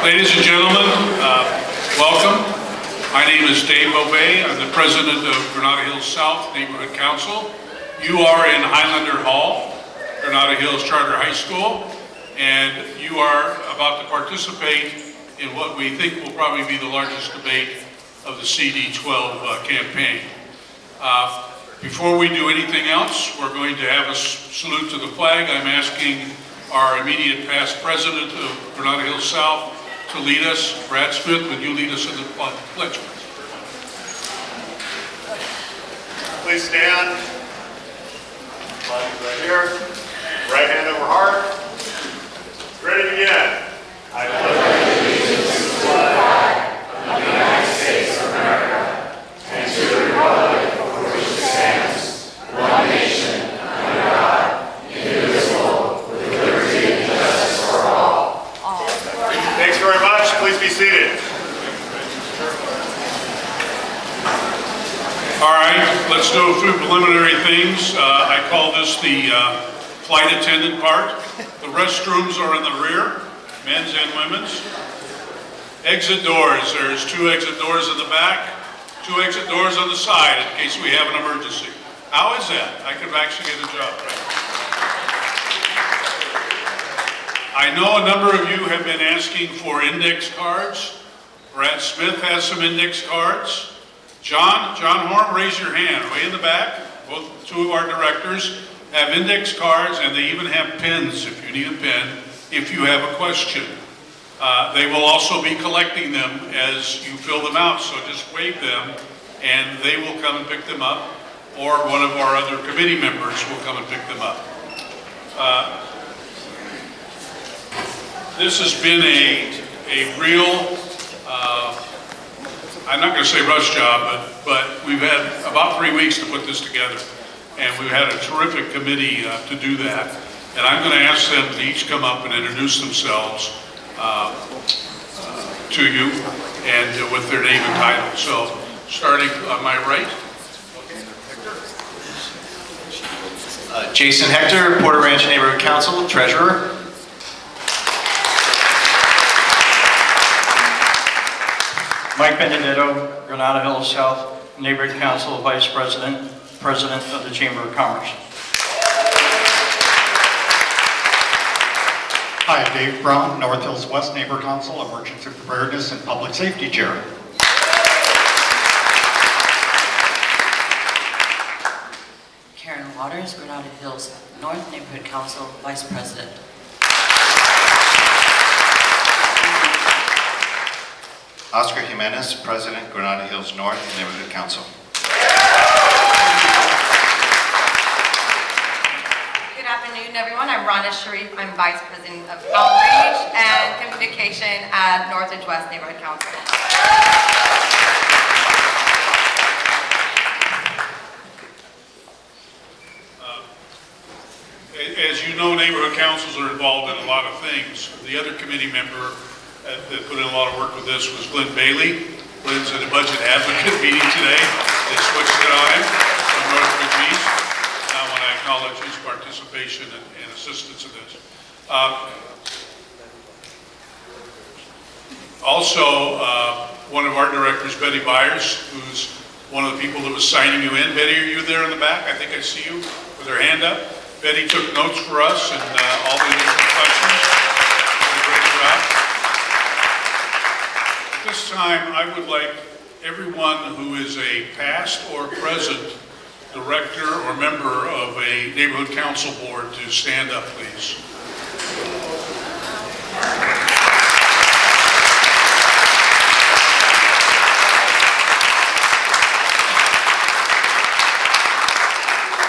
Ladies and gentlemen, welcome. My name is Dave Obey. I'm the president of Granada Hills South Neighborhood Council. You are in Highlander Hall, Granada Hills Charter High School, and you are about to participate in what we think will probably be the largest debate of the CD12 campaign. Before we do anything else, we're going to have a salute to the flag. I'm asking our immediate past president of Granada Hills South to lead us. Brad Smith, would you lead us in the pledge? Please stand. Flag right here. Right hand over heart. Ready to begin. I pledge allegiance to the flag of the United States of America and to the republic for which it stands, one nation, under God, indivisible, with liberty and justice for all. Thanks very much. Please be seated. All right, let's go through preliminary things. I call this the flight attendant part. The restrooms are in the rear, men's and women's. Exit doors, there's 2 exit doors in the back, 2 exit doors on the side in case we have an emergency. How is that? I could actually get a job, right? I know a number of you have been asking for index cards. Brad Smith has some index cards. John Horn, raise your hand, way in the back. Both 2 of our directors have index cards, and they even have pens if you need a pen, if you have a question. They will also be collecting them as you fill them out, so just wave them, and they will come and pick them up, or one of our other committee members will come and pick them up. This has been a real, I'm not going to say rush job, but we've had about 3 weeks to put this together. And we've had a terrific committee to do that. And I'm going to ask them to each come up and introduce themselves to you and with their name and title. So starting on my right. Jason Hector, Porter Ranch Neighborhood Council, Treasurer. Mike Benedetto, Granada Hills South Neighborhood Council Vice President, President of the Chamber of Commerce. Hi, I'm Dave Brown, North Hills West Neighborhood Council, Emergency Preparedness and Public Safety Chair. Karen Waters, Granada Hills North Neighborhood Council Vice President. Oscar Jimenez, President, Granada Hills North Neighborhood Council. Good afternoon, everyone. I'm Rhonda Sharif. I'm Vice President of Outreach and Communication at Northridge West Neighborhood Council. As you know, neighborhood councils are involved in a lot of things. The other committee member that put in a lot of work with this was Glenn Bailey. Glenn's at a budget advocate meeting today. They switched it on him from Northridge East. I want to acknowledge his participation and assistance in this. Also, one of our directors, Betty Byers, who's one of the people that was signing you in. Betty, are you there in the back? I think I see you with her hand up. Betty took notes for us and all the initial questions. Did a great job. At this time, I would like everyone who is a past or present director or member of a neighborhood council board to stand up, please.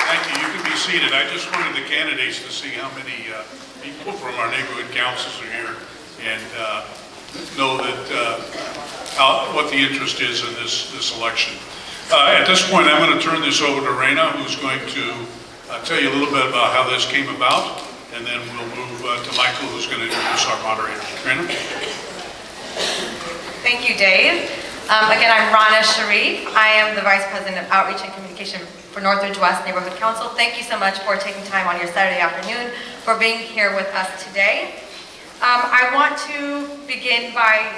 Thank you. You can be seated. I just wanted the candidates to see how many people from our neighborhood councils are here and know that what the interest is in this election. At this point, I'm going to turn this over to Raina, who's going to tell you a little bit about how this came about, and then we'll move to Michael, who's going to introduce our moderator. Raina? Thank you, Dave. Again, I'm Rhonda Sharif. I am the Vice President of Outreach and Communication for Northridge West Neighborhood Council. Thank you so much for taking time on your Saturday afternoon for being here with us today. I want to begin by,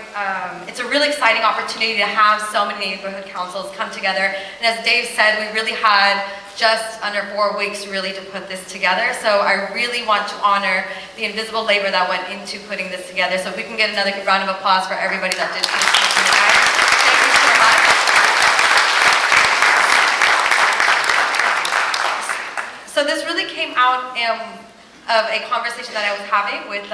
it's a really exciting opportunity to have so many neighborhood councils come together. And as Dave said, we really had just under 4 weeks really to put this together. So I really want to honor the invisible labor that went into putting this together. So if we can get another round of applause for everybody that did this. Thank you so much. So this really came out of a conversation that I was having with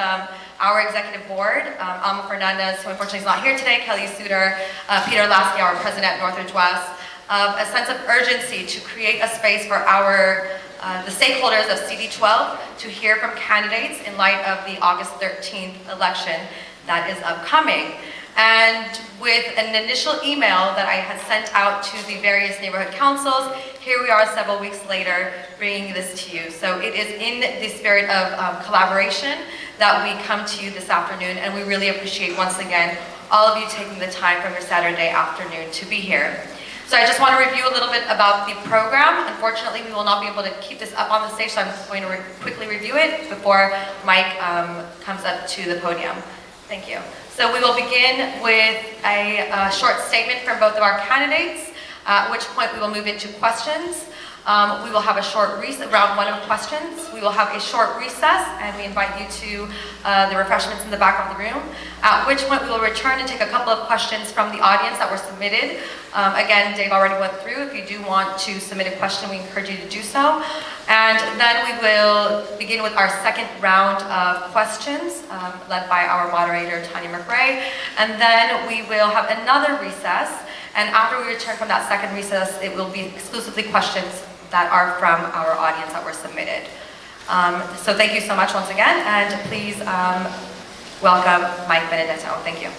our executive board, Alma Fernandez, who unfortunately is not here today, Kelly Suter, Peter Lasky, our president at Northridge West, of a sense of urgency to create a space for the stakeholders of CD12 to hear from candidates in light of the August 13th election that is upcoming. And with an initial email that I had sent out to the various neighborhood councils, here we are several weeks later bringing this to you. So it is in the spirit of collaboration that we come to you this afternoon, and we really appreciate once again all of you taking the time from your Saturday afternoon to be here. So I just want to review a little bit about the program. Unfortunately, we will not be able to keep this up on the stage, so I'm just going to quickly review it before Mike comes up to the podium. Thank you. So we will begin with a short statement from both of our candidates, at which point we will move into questions. We will have a short round one of questions. We will have a short recess, and we invite you to the refreshments in the back of the room, at which point we will return and take a couple of questions from the audience that were submitted. Again, Dave already went through. If you do want to submit a question, we encourage you to do so. And then we will begin with our second round of questions, led by our moderator, Tanya McRae. And then we will have another recess. And after we return from that second recess, it will be exclusively questions that are from our audience that were submitted. So thank you so much once again, and please welcome Mike Benedetto. Thank you.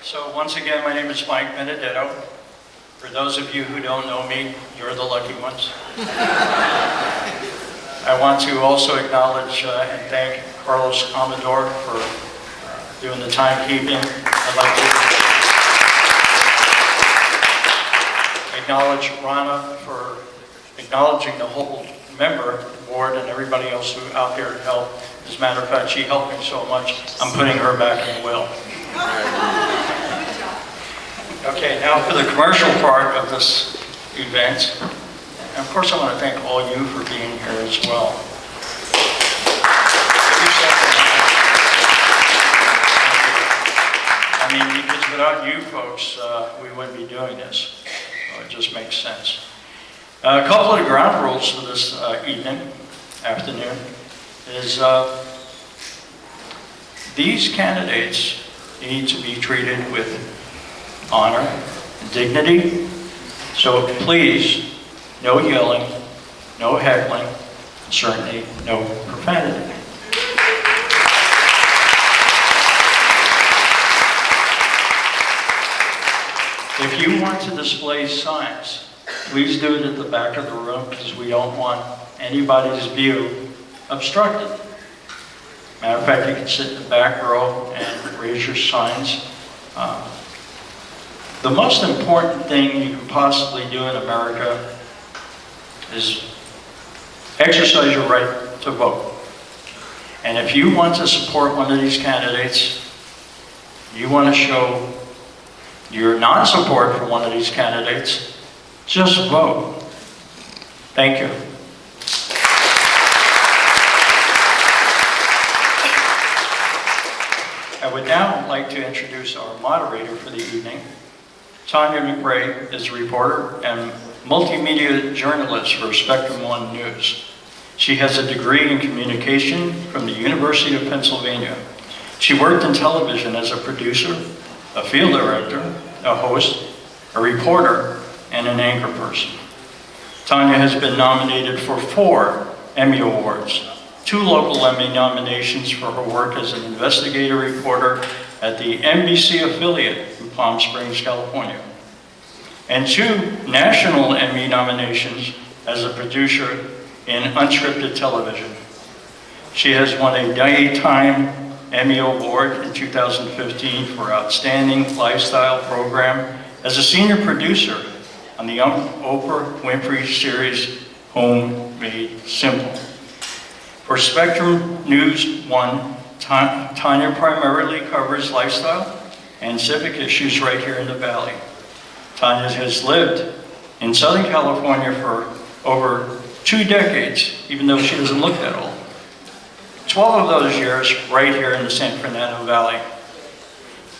So once again, my name is Mike Benedetto. For those of you who don't know me, you're the lucky ones. I want to also acknowledge and thank Carlos Amador for doing the timekeeping. I'd like to acknowledge Rana for acknowledging the whole member board and everybody else who out there to help. As a matter of fact, she helped me so much, I'm putting her back in the will. Okay, now for the commercial part of this event. And of course, I want to thank all you for being here as well. I mean, because without you folks, we wouldn't be doing this. So it just makes sense. A couple of ground rules for this afternoon, is these candidates need to be treated with honor and dignity. So please, no yelling, no heckling, certainly no profanity. If you want to display signs, please do it at the back of the room, because we don't want anybody's view obstructed. Matter of fact, you can sit in the back row and raise your signs. The most important thing you can possibly do in America is exercise your right to vote. And if you want to support one of these candidates, you want to show your non-support for one of these candidates, just vote. Thank you. I would now like to introduce our moderator for the evening. Tanya McRae is a reporter and multimedia journalist for Spectrum One News. She has a degree in communication from the University of Pennsylvania. She worked in television as a producer, a field director, a host, a reporter, and an anchor person. Tanya has been nominated for 4 Emmy Awards, 2 local Emmy nominations for her work as an investigative reporter at the NBC affiliate in Palm Springs, California, and 2 national Emmy nominations as a producer in unscripted television. She has won a Daytime Emmy Award in 2015 for Outstanding Lifestyle Program as a senior producer on the Oprah Winfrey series Homelessness. made simple. For Spectrum News 1, Tanya primarily covers lifestyle and civic issues right here in the Valley. Tanya has lived in Southern California for over 2 decades, even though she doesn't look that old. 12 of those years right here in the San Fernando Valley.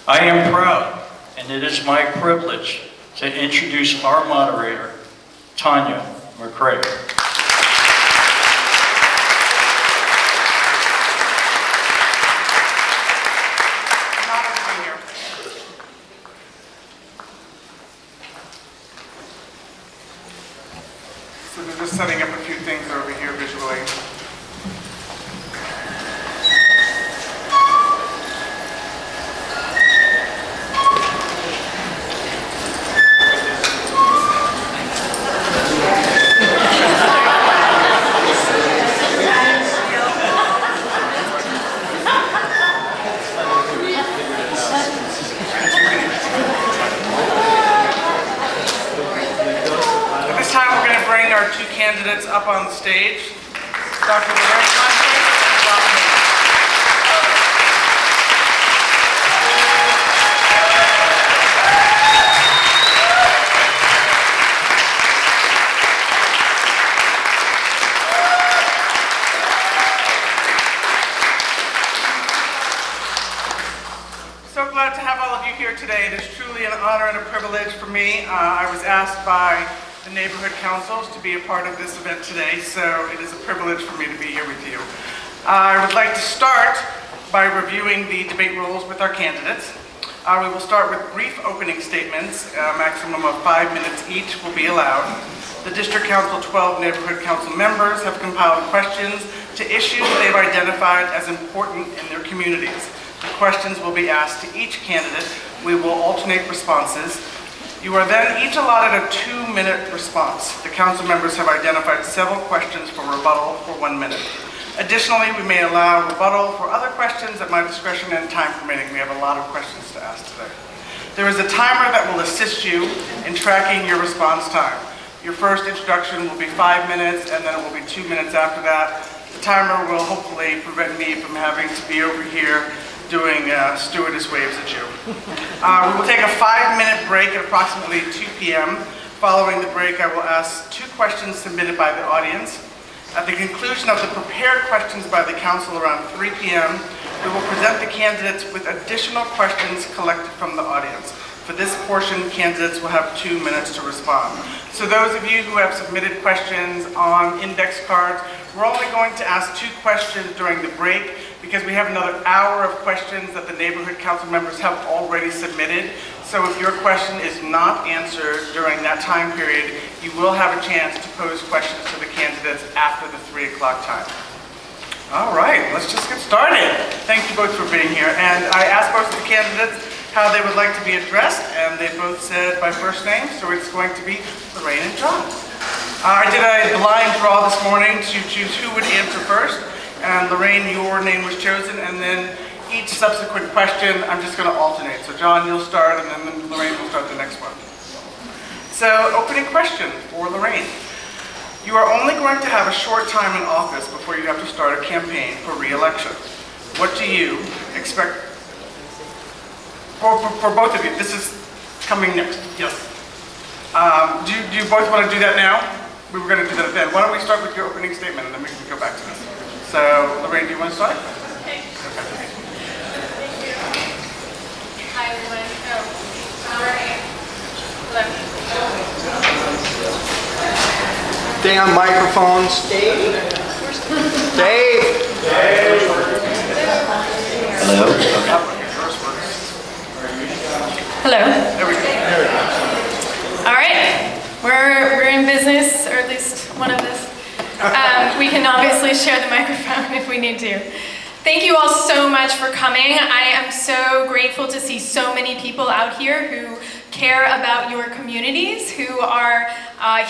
I am proud, and it is my privilege to introduce our moderator, Tanya McRae. So they're just setting up a few things over here visually. Our 2 candidates up on the stage, Dr. Loraine Lundquist and Dr. So glad to have all of you here today. It is truly an honor and a privilege for me. I was asked by the neighborhood councils to be a part of this event today, so it is a privilege for me to be here with you. I would like to start by reviewing the debate rules with our candidates. We will start with brief opening statements. A maximum of 5 minutes each will be allowed. The District Council 12 neighborhood council members have compiled questions to issues they've identified as important in their communities. The questions will be asked to each candidate. We will alternate responses. You are then each allotted a 2-minute response. The council members have identified several questions for rebuttal for 1 minute. Additionally, we may allow rebuttal for other questions at my discretion and time permitting. We have a lot of questions to ask today. There is a timer that will assist you in tracking your response time. Your first introduction will be 5 minutes, and then it will be 2 minutes after that. The timer will hopefully prevent me from having to be over here doing stewardess waves at you. We will take a 5-minute break at approximately 2 p.m. Following the break, I will ask 2 questions submitted by the audience. At the conclusion of the prepared questions by the council around 3 p.m., we will present the candidates with additional questions collected from the audience. For this portion, candidates will have 2 minutes to respond. So those of you who have submitted questions on index cards, we're only going to ask 2 questions during the break because we have another hour of questions that the neighborhood council members have already submitted. So if your question is not answered during that time period, you will have a chance to pose questions to the candidates after the 3 o'clock time. All right, let's just get started. Thank you both for being here. And I asked both of the candidates how they would like to be addressed, and they both said by first name, so it's going to be Loraine and John. I did a blind draw this morning to choose who would answer first, and Loraine, your name was chosen, and then each subsequent question, I'm just going to alternate. So John, you'll start, and then Loraine will start the next one. So, opening question for Loraine. You are only going to have a short time in office before you have to start a campaign for re-election. What do you expect? For both of you, this is coming next. Yes. Do you both want to do that now? We were going to do that then. Why don't we start with your opening statement, and then we can go back to this. So, Loraine, do you want to start? Okay. Hi, everyone. Loraine. Damn microphones. Dave. Hello. Hello. There we go. All right. We're in business, or at least one of us. We can obviously share the microphone if we need to. Thank you all so much for coming. I am so grateful to see so many people out here who care about your communities, who are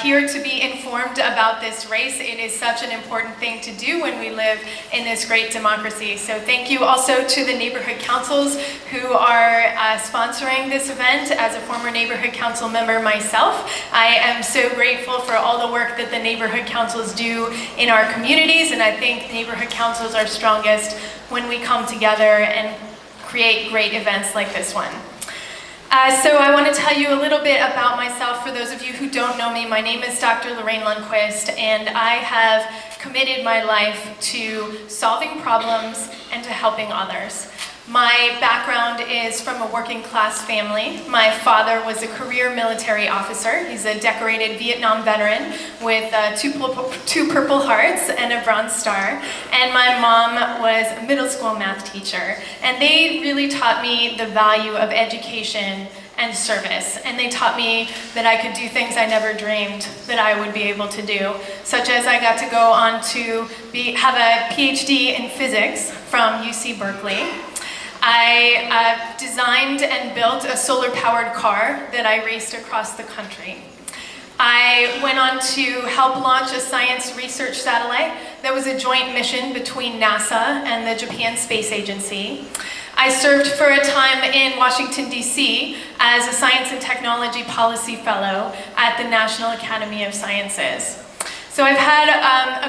here to be informed about this race. It is such an important thing to do when we live in this great democracy. So thank you also to the neighborhood councils who are sponsoring this event. As a former neighborhood council member myself, I am so grateful for all the work that the neighborhood councils do in our communities, and I think neighborhood councils are strongest when we come together and create great events like this one. So I want to tell you a little bit about myself. For those of you who don't know me, my name is Dr. Loraine Lundquist, and I have committed my life to solving problems and to helping others. My background is from a working class family. My father was a career military officer. He's a decorated Vietnam veteran with two Purple Hearts and a Bronze Star. And my mom was a middle school math teacher. And they really taught me the value of education and service. And they taught me that I could do things I never dreamed that I would be able to do, such as I got to go on to have a PhD in physics from UC Berkeley. I designed and built a solar-powered car that I raced across the country. I went on to help launch a science research satellite that was a joint mission between NASA and the Japan Space Agency. I served for a time in Washington, D.C. as a Science and Technology Policy Fellow at the National Academy of Sciences. So I've had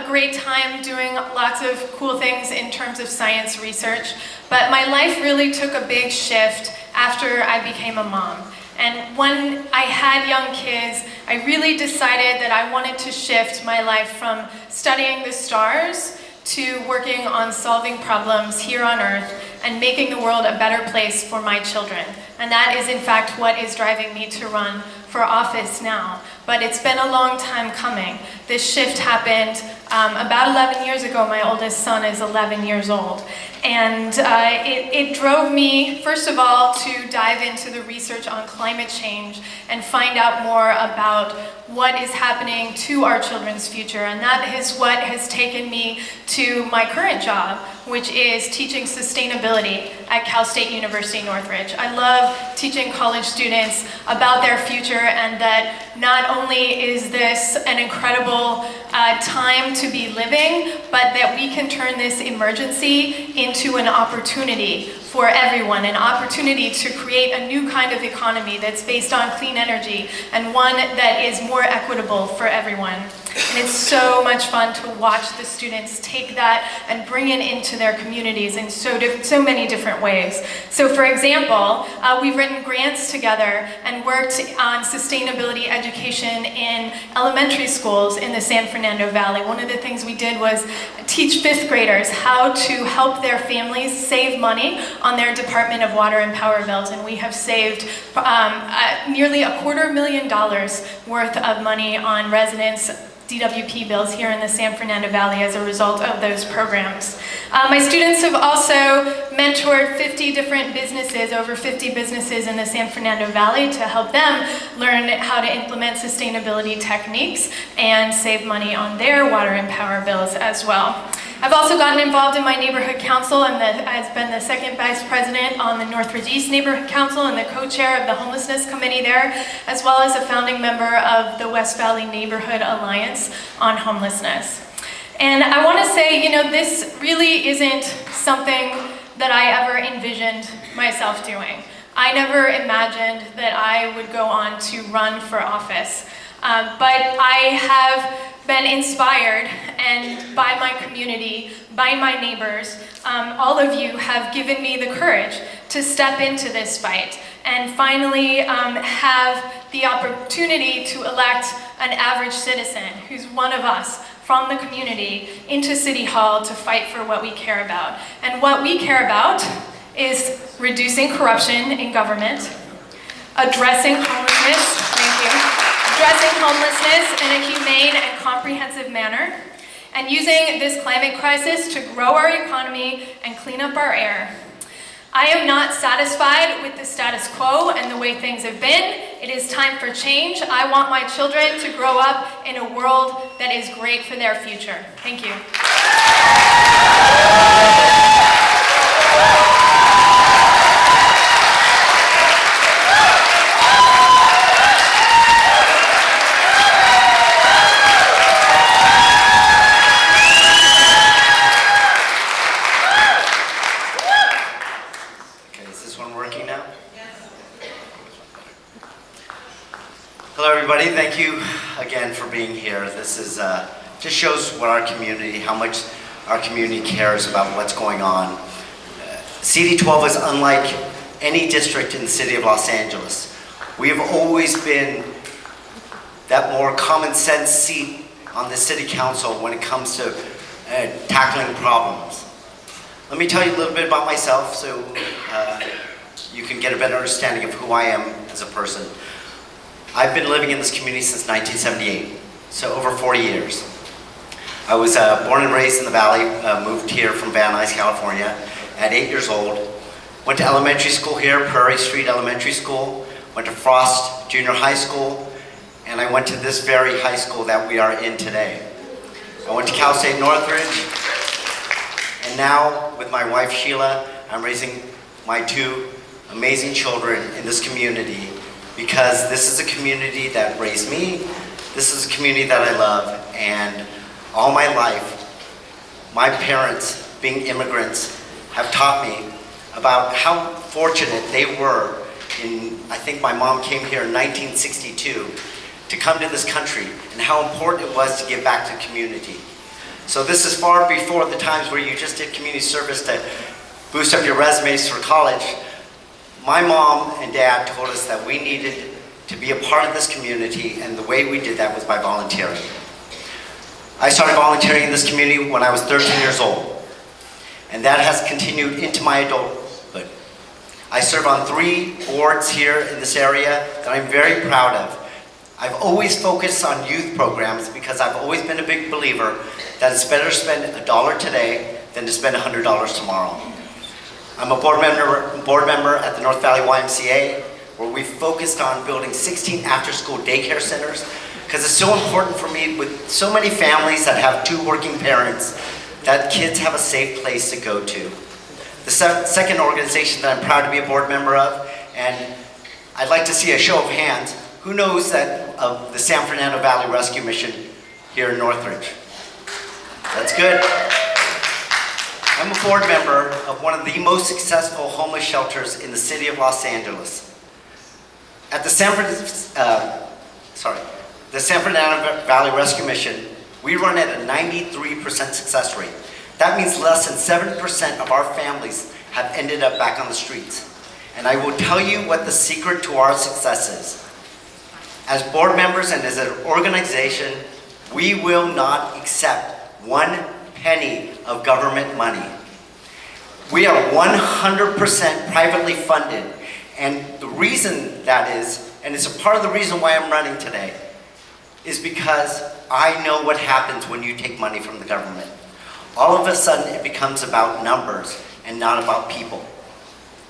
a great time doing lots of cool things in terms of science research, but my life really took a big shift after I became a mom. And when I had young kids, I really decided that I wanted to shift my life from studying the stars to working on solving problems here on Earth and making the world a better place for my children. And that is in fact what is driving me to run for office now. But it's been a long time coming. This shift happened about 11 years ago. My oldest son is 11 years old. And it drove me, first of all, to dive into the research on climate change and find out more about what is happening to our children's future. And that is what has taken me to my current job, which is teaching sustainability at Cal State University Northridge. I love teaching college students about their future, and that not only is this an incredible time to be living, but that we can turn this emergency into an opportunity for everyone, an opportunity to create a new kind of economy that's based on clean energy and one that is more equitable for everyone. And it's so much fun to watch the students take that and bring it into their communities in so many different ways. So for example, we've written grants together and worked on sustainability education in elementary schools in the San Fernando Valley. One of the things we did was teach fifth graders how to help their families save money on their Department of Water and Power bills, and we have saved nearly $250,000 worth of money on residents' DWP bills here in the San Fernando Valley as a result of those programs. My students have also mentored 50 different businesses, over 50 businesses in the San Fernando Valley, to help them learn how to implement sustainability techniques and save money on their water and power bills as well. I've also gotten involved in my neighborhood council. I've been the second vice president on the Northridge East Neighborhood Council and the co-chair of the Homelessness Committee there, as well as a founding member of the West Valley Neighborhood Alliance on Homelessness. And I want to say, this really isn't something that I ever envisioned myself doing. I never imagined that I would go on to run for office, but I have been inspired and by my community, by my neighbors. All of you have given me the courage to step into this fight and finally have the opportunity to elect an average citizen who's one of us from the community into City Hall to fight for what we care about. And what we care about is reducing corruption in government, addressing homelessness, addressing homelessness in a humane and comprehensive manner, and using this climate crisis to grow our economy and clean up our air. I am not satisfied with the status quo and the way things have been. It is time for change. I want my children to grow up in a world that is great for their future. Thank you. everybody. Thank you again for being here. This is just shows what our community, how much our community cares about what's going on. CD12 is unlike any district in the city of Los Angeles. We have always been that more common sense seat on the city council when it comes to tackling problems. Let me tell you a little bit about myself so you can get a better understanding of who I am as a person. I've been living in this community since 1978, so over 40 years. I was born and raised in the Valley, moved here from Van Nuys, California at 8 years old. Went to elementary school here, Prairie Street Elementary School. Went to Frost Junior High School. And I went to this very high school that we are in today. I went to Cal State Northridge. And now, with my wife Sheila, I'm raising my two amazing children in this community because this is a community that raised me. This is a community that I love. And all my life, my parents, being immigrants, have taught me about how fortunate they were I think my mom came here in 1962 to come to this country and how important it was to give back to the community. So this is far before the times where you just did community service to boost up your resumes for college. My mom and dad told us that we needed to be a part of this community, and the way we did that was by volunteering. I started volunteering in this community when I was 13 years old, and that has continued into my adulthood. I serve on 3 boards here in this area that I'm very proud of. I've always focused on youth programs because I've always been a big believer that it's better to spend $1 today than to spend $100 tomorrow. I'm a board member at the North Valley YMCA, where we focused on building 16 after-school daycare centers because it's so important for me with so many families that have 2 working parents that kids have a safe place to go to. The second organization that I'm proud to be a board member of, and I'd like to see a show of hands, who knows that of the San Fernando Valley Rescue Mission here in Northridge? That's good. I'm a board member of one of the most successful homeless shelters in the city of Los Angeles. At the San Fernando Valley Rescue Mission, we run at a 93% success rate. That means less than 7% of our families have ended up back on the streets. And I will tell you what the secret to our success is. As board members and as an organization, we will not accept 1 penny of government money. We are 100% privately funded. And the reason that is, and it's a part of the reason why I'm running today, is because I know what happens when you take money from the government. All of a sudden, it becomes about numbers and not about people.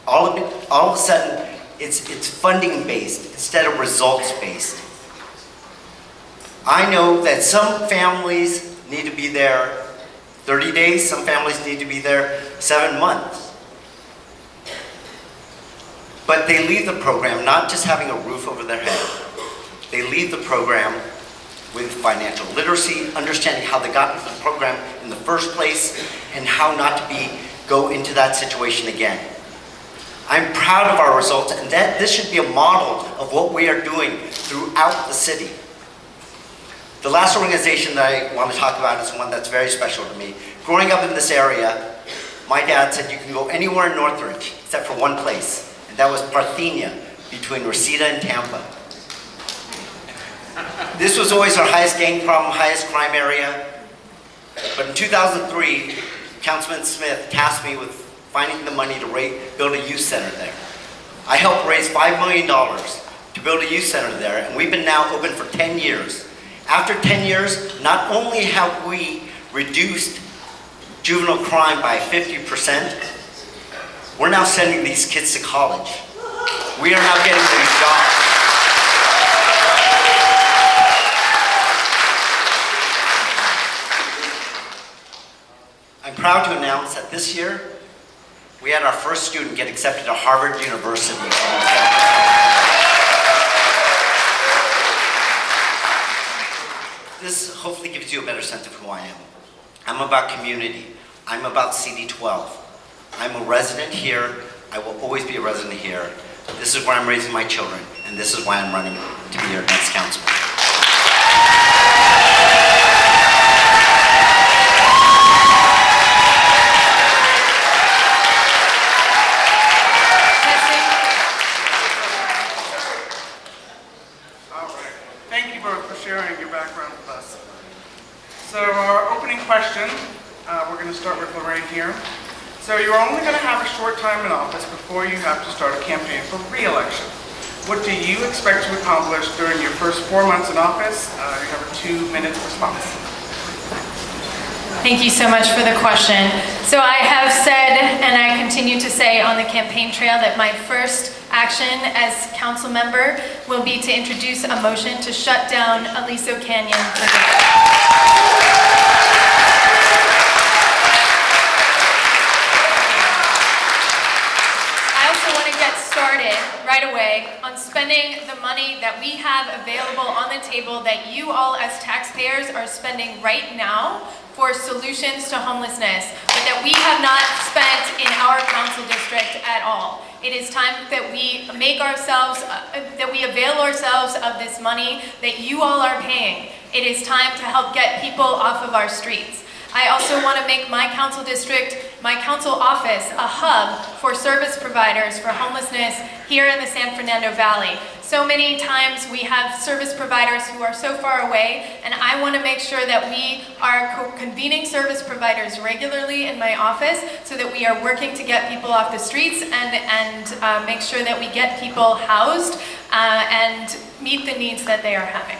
All of a sudden, it's funding-based instead of results-based. I know that some families need to be there 30 days, some families need to be there 7 months. But they leave the program not just having a roof over their head. They leave the program with financial literacy, understanding how they got into the program in the first place, and how not to go into that situation again. I'm proud of our results, and that this should be a model of what we are doing throughout the city. The last organization that I want to talk about is one that's very special to me. Growing up in this area, my dad said you can go anywhere in Northridge except for one place, and that was Parthenia, between Reseda and Tampa. This was always our highest gang problem, highest crime area. But in 2003, Councilman Smith tasked me with finding the money to build a youth center there. I helped raise $5 million to build a youth center there, and we've been now open for 10 years. After 10 years, not only have we reduced juvenile crime by 50%, we're now sending these kids to college. We are now getting them jobs. I'm proud to announce that this year, we had our first student get accepted to Harvard University. This hopefully gives you a better sense of who I am. I'm about community. I'm about CD12. I'm a resident here. I will always be a resident here. This is where I'm raising my children, and this is why I'm running to be your next councilman. All right. Thank you both for sharing your background with us. So our opening question, we're going to start with Loraine here. So you're only going to have a short time in office before you have to start a campaign for re-election. What do you expect to accomplish during your first 4 months in office? You have a 2-minute response. Thank you so much for the question. So I have said, and I continue to say on the campaign trail, that my first action as council member will be to introduce a motion to shut down Aliso Canyon for started right away on spending the money that we have available on the table that you all as taxpayers are spending right now for solutions to homelessness, but that we have not spent in our council district at all. It is time that we make ourselves, that we avail ourselves of this money that you all are paying. It is time to help get people off of our streets. I also want to make my council district, my council office, a hub for service providers for homelessness here in the San Fernando Valley. So many times we have service providers who are so far away, and I want to make sure that we are convening service providers regularly in my office so that we are working to get people off the streets and make sure that we get people housed and meet the needs that they are having.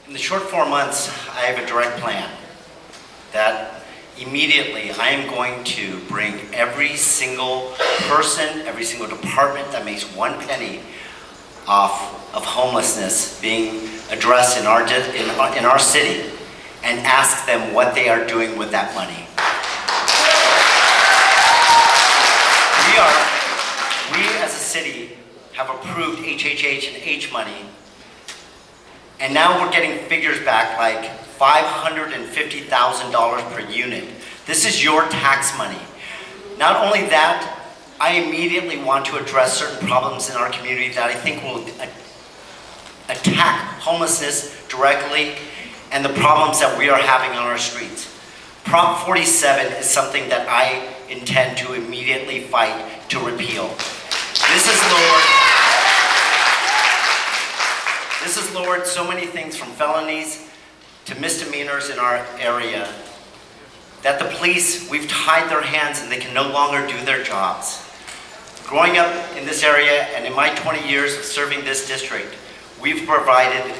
In the short 4 months, I have a direct plan that immediately I am going to bring every single person, every single department that makes 1 penny off of homelessness being addressed in our city and ask them what they are doing with that money. We as a city have approved HHH and H money. And now we're getting figures back like $550,000 per unit. This is your tax money. Not only that, I immediately want to address certain problems in our community that I think will attack homelessness directly and the problems that we are having on our streets. Prop 47 is something that I intend to immediately fight to repeal. This has lowered so many things from felonies to misdemeanors in our area that the police, we've tied their hands and they can no longer do their jobs. Growing up in this area and in my 20 years of serving this district, we've provided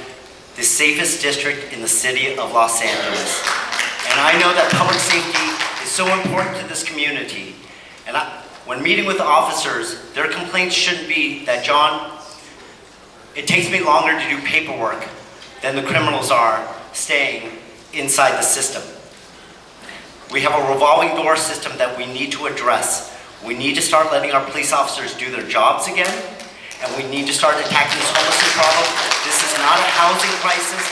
the safest district in the city of Los Angeles. And I know that public safety is so important to this community. And when meeting with the officers, their complaints shouldn't be that, John, it takes me longer to do paperwork than the criminals are staying inside the system. We have a revolving door system that we need to address. We need to start letting our police officers do their jobs again, and we need to start attacking this homelessness problem. This is not a housing crisis.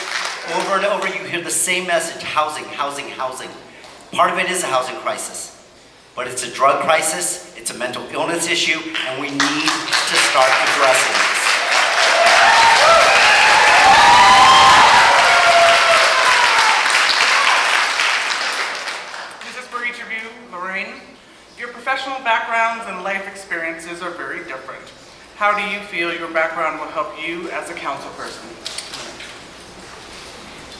Over and over you hear the same message, housing, housing, housing. Part of it is a housing crisis, but it's a drug crisis, it's a mental illness issue, and we need to start addressing this. This is for each of you, Loraine. Your professional backgrounds and life experiences are very different. How do you feel your background will help you as a council person?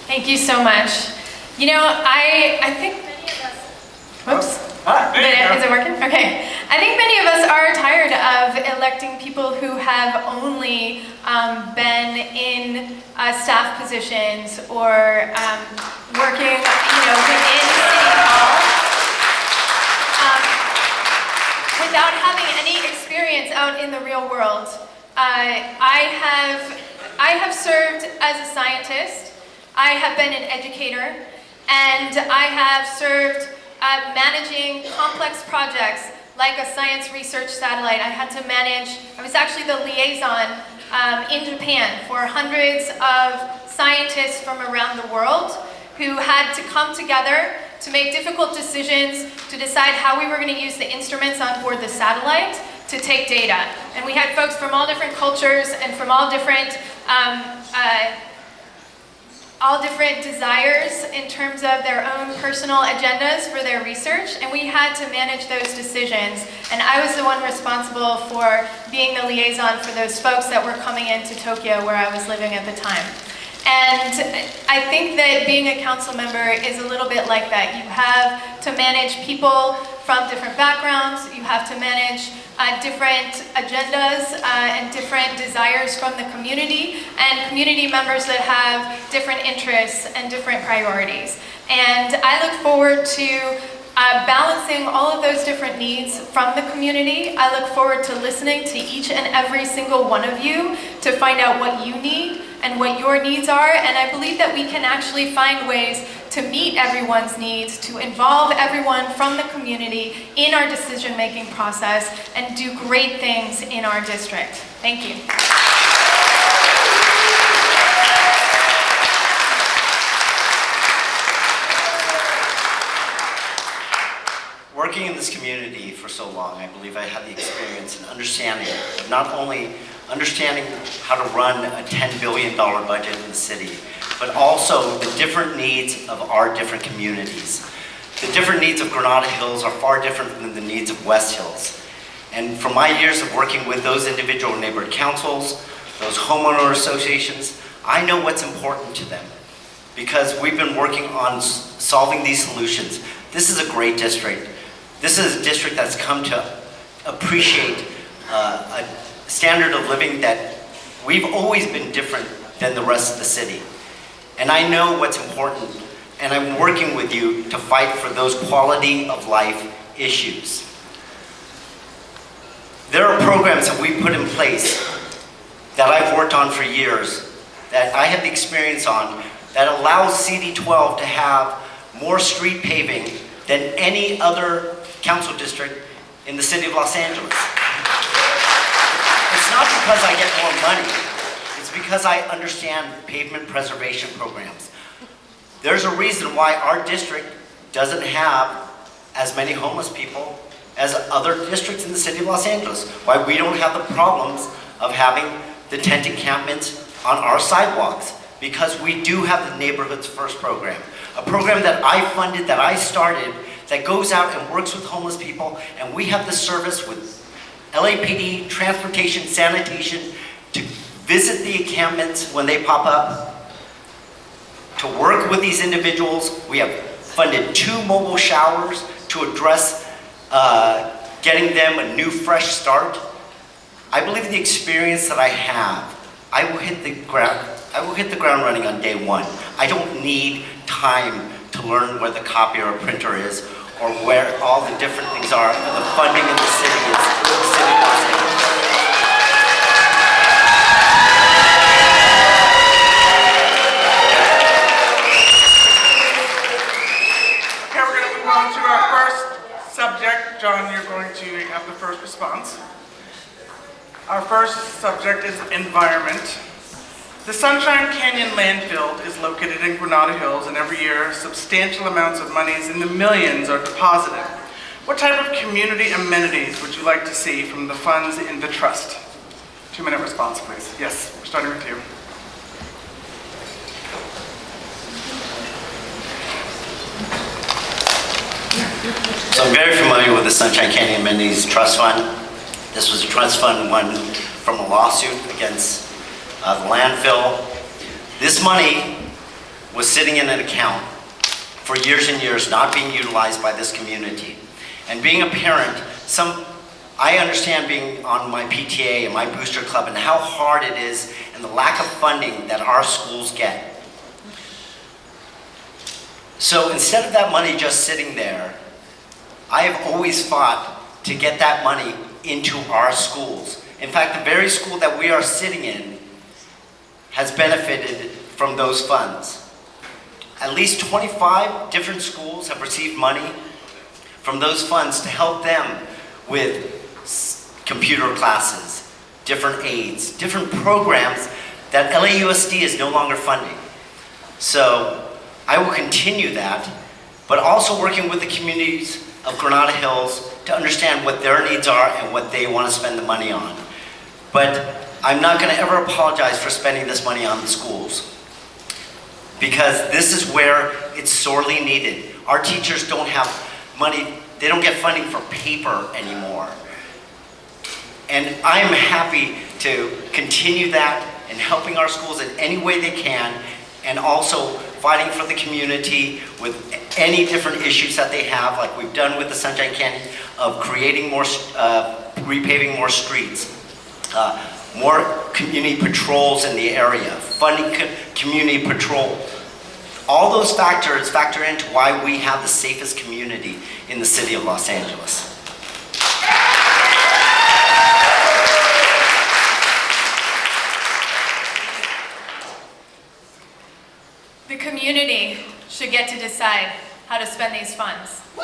Thank you so much. You know, I think many of us, whoops. Is it working? Okay. I think many of us are tired of electing people who have only been in staff positions or working, within City Hall without having any experience out in the real world. I have served as a scientist. I have been an educator, and I have served managing complex projects like a science research satellite. I was actually the liaison in Japan for hundreds of scientists from around the world who had to come together to make difficult decisions to decide how we were going to use the instruments on board the satellite to take data. And we had folks from all different cultures and from all different desires in terms of their own personal agendas for their research, and we had to manage those decisions. And I was the one responsible for being the liaison for those folks that were coming into Tokyo, where I was living at the time. And I think that being a council member is a little bit like that. You have to manage people from different backgrounds, you have to manage different agendas and different desires from the community, and community members that have different interests and different priorities. And I look forward to balancing all of those different needs from the community. I look forward to listening to each and every single one of you to find out what you need and what your needs are, and I believe that we can actually find ways to meet everyone's needs, to involve everyone from the community in our decision-making process, and do great things in our district. Thank you. Working in this community for so long, I believe I have the experience and understanding of not only understanding how to run a $10 billion budget in the city, but also the different needs of our different communities. The different needs of Granada Hills are far different than the needs of West Hills. And from my years of working with those individual neighborhood councils, those homeowner associations, I know what's important to them because we've been working on solving these solutions. This is a great district. This is a district that's come to appreciate a standard of living that we've always been different than the rest of the city. And I know what's important, and I'm working with you to fight for those quality of life issues. There are programs that we put in place that I've worked on for years, that I have the experience on, that allows CD12 to have more street paving than any other council district in the city of Los Angeles. It's not because I get more money, it's because I understand pavement preservation programs. There's a reason why our district doesn't have as many homeless people as other districts in the city of Los Angeles, why we don't have the problems of having the tent encampments on our sidewalks, because we do have the Neighborhoods First program, a program that I funded, that I started, that goes out and works with homeless people, and we have the service with LAPD, transportation, sanitation, to visit the encampments when they pop up, to work with these individuals. We have funded 2 mobile showers to address getting them a new fresh start. I believe the experience that I have, I will hit the ground running on day one. I don't need time to learn where the copier or printer is, or where all the different things are, and the funding in the city is the city of Los Angeles. Okay, we're going to move on to our first subject. John, you're going to have the first response. Our first subject is environment. The Sunshine Canyon landfill is located in Granada Hills, and every year substantial amounts of monies in the millions are deposited. What type of community amenities would you like to see from the funds in the trust? 2-minute response, please. Yes, we're starting with you. So I'm very familiar with the Sunshine Canyon Amenities Trust Fund. This was a trust fund won from a lawsuit against the landfill. This money was sitting in an account for years and years, not being utilized by this community. And being a parent, I understand being on my PTA and my booster club and how hard it is and the lack of funding that our schools get. So instead of that money just sitting there, I have always fought to get that money into our schools. In fact, the very school that we are sitting in has benefited from those funds. At least 25 different schools have received money from those funds to help them with computer classes, different aids, different programs that LAUSD is no longer funding. So I will continue that, but also working with the communities of Granada Hills to understand what their needs are and what they want to spend the money on. But I'm not going to ever apologize for spending this money on the schools, because this is where it's sorely needed. Our teachers don't have money, they don't get funding for paper anymore. And I'm happy to continue that and helping our schools in any way they can, and also fighting for the community with any different issues that they have, like we've done with the Sunshine Canyon, of creating more, repaving more streets, more community patrols in the area, funding community patrol. All those factors factor into why we have the safest community in the city of Los Angeles. The community should get to decide how to spend these funds. The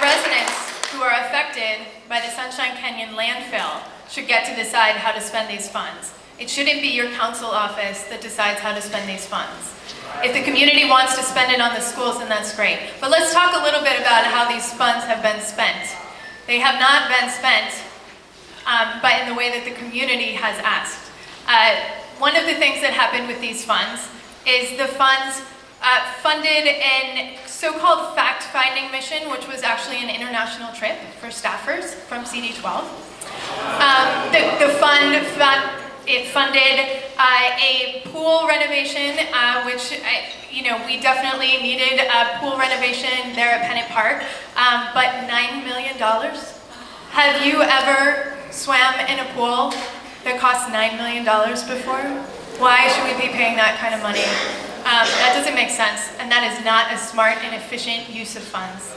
residents who are affected by the Sunshine Canyon landfill should get to decide how to spend these funds. It shouldn't be your council office that decides how to spend these funds. If the community wants to spend it on the schools, then that's great. But let's talk a little bit about how these funds have been spent. They have not been spent, but in the way that the community has asked. One of the things that happened with these funds is the funds funded a so-called fact-finding mission, which was actually an international trip for staffers from CD12. It funded a pool renovation, which we definitely needed a pool renovation there at Pennant Park, but $9 million. Have you ever swam in a pool that cost $9 million before? Why should we be paying that kind of money? That doesn't make sense, and that is not a smart and efficient use of funds.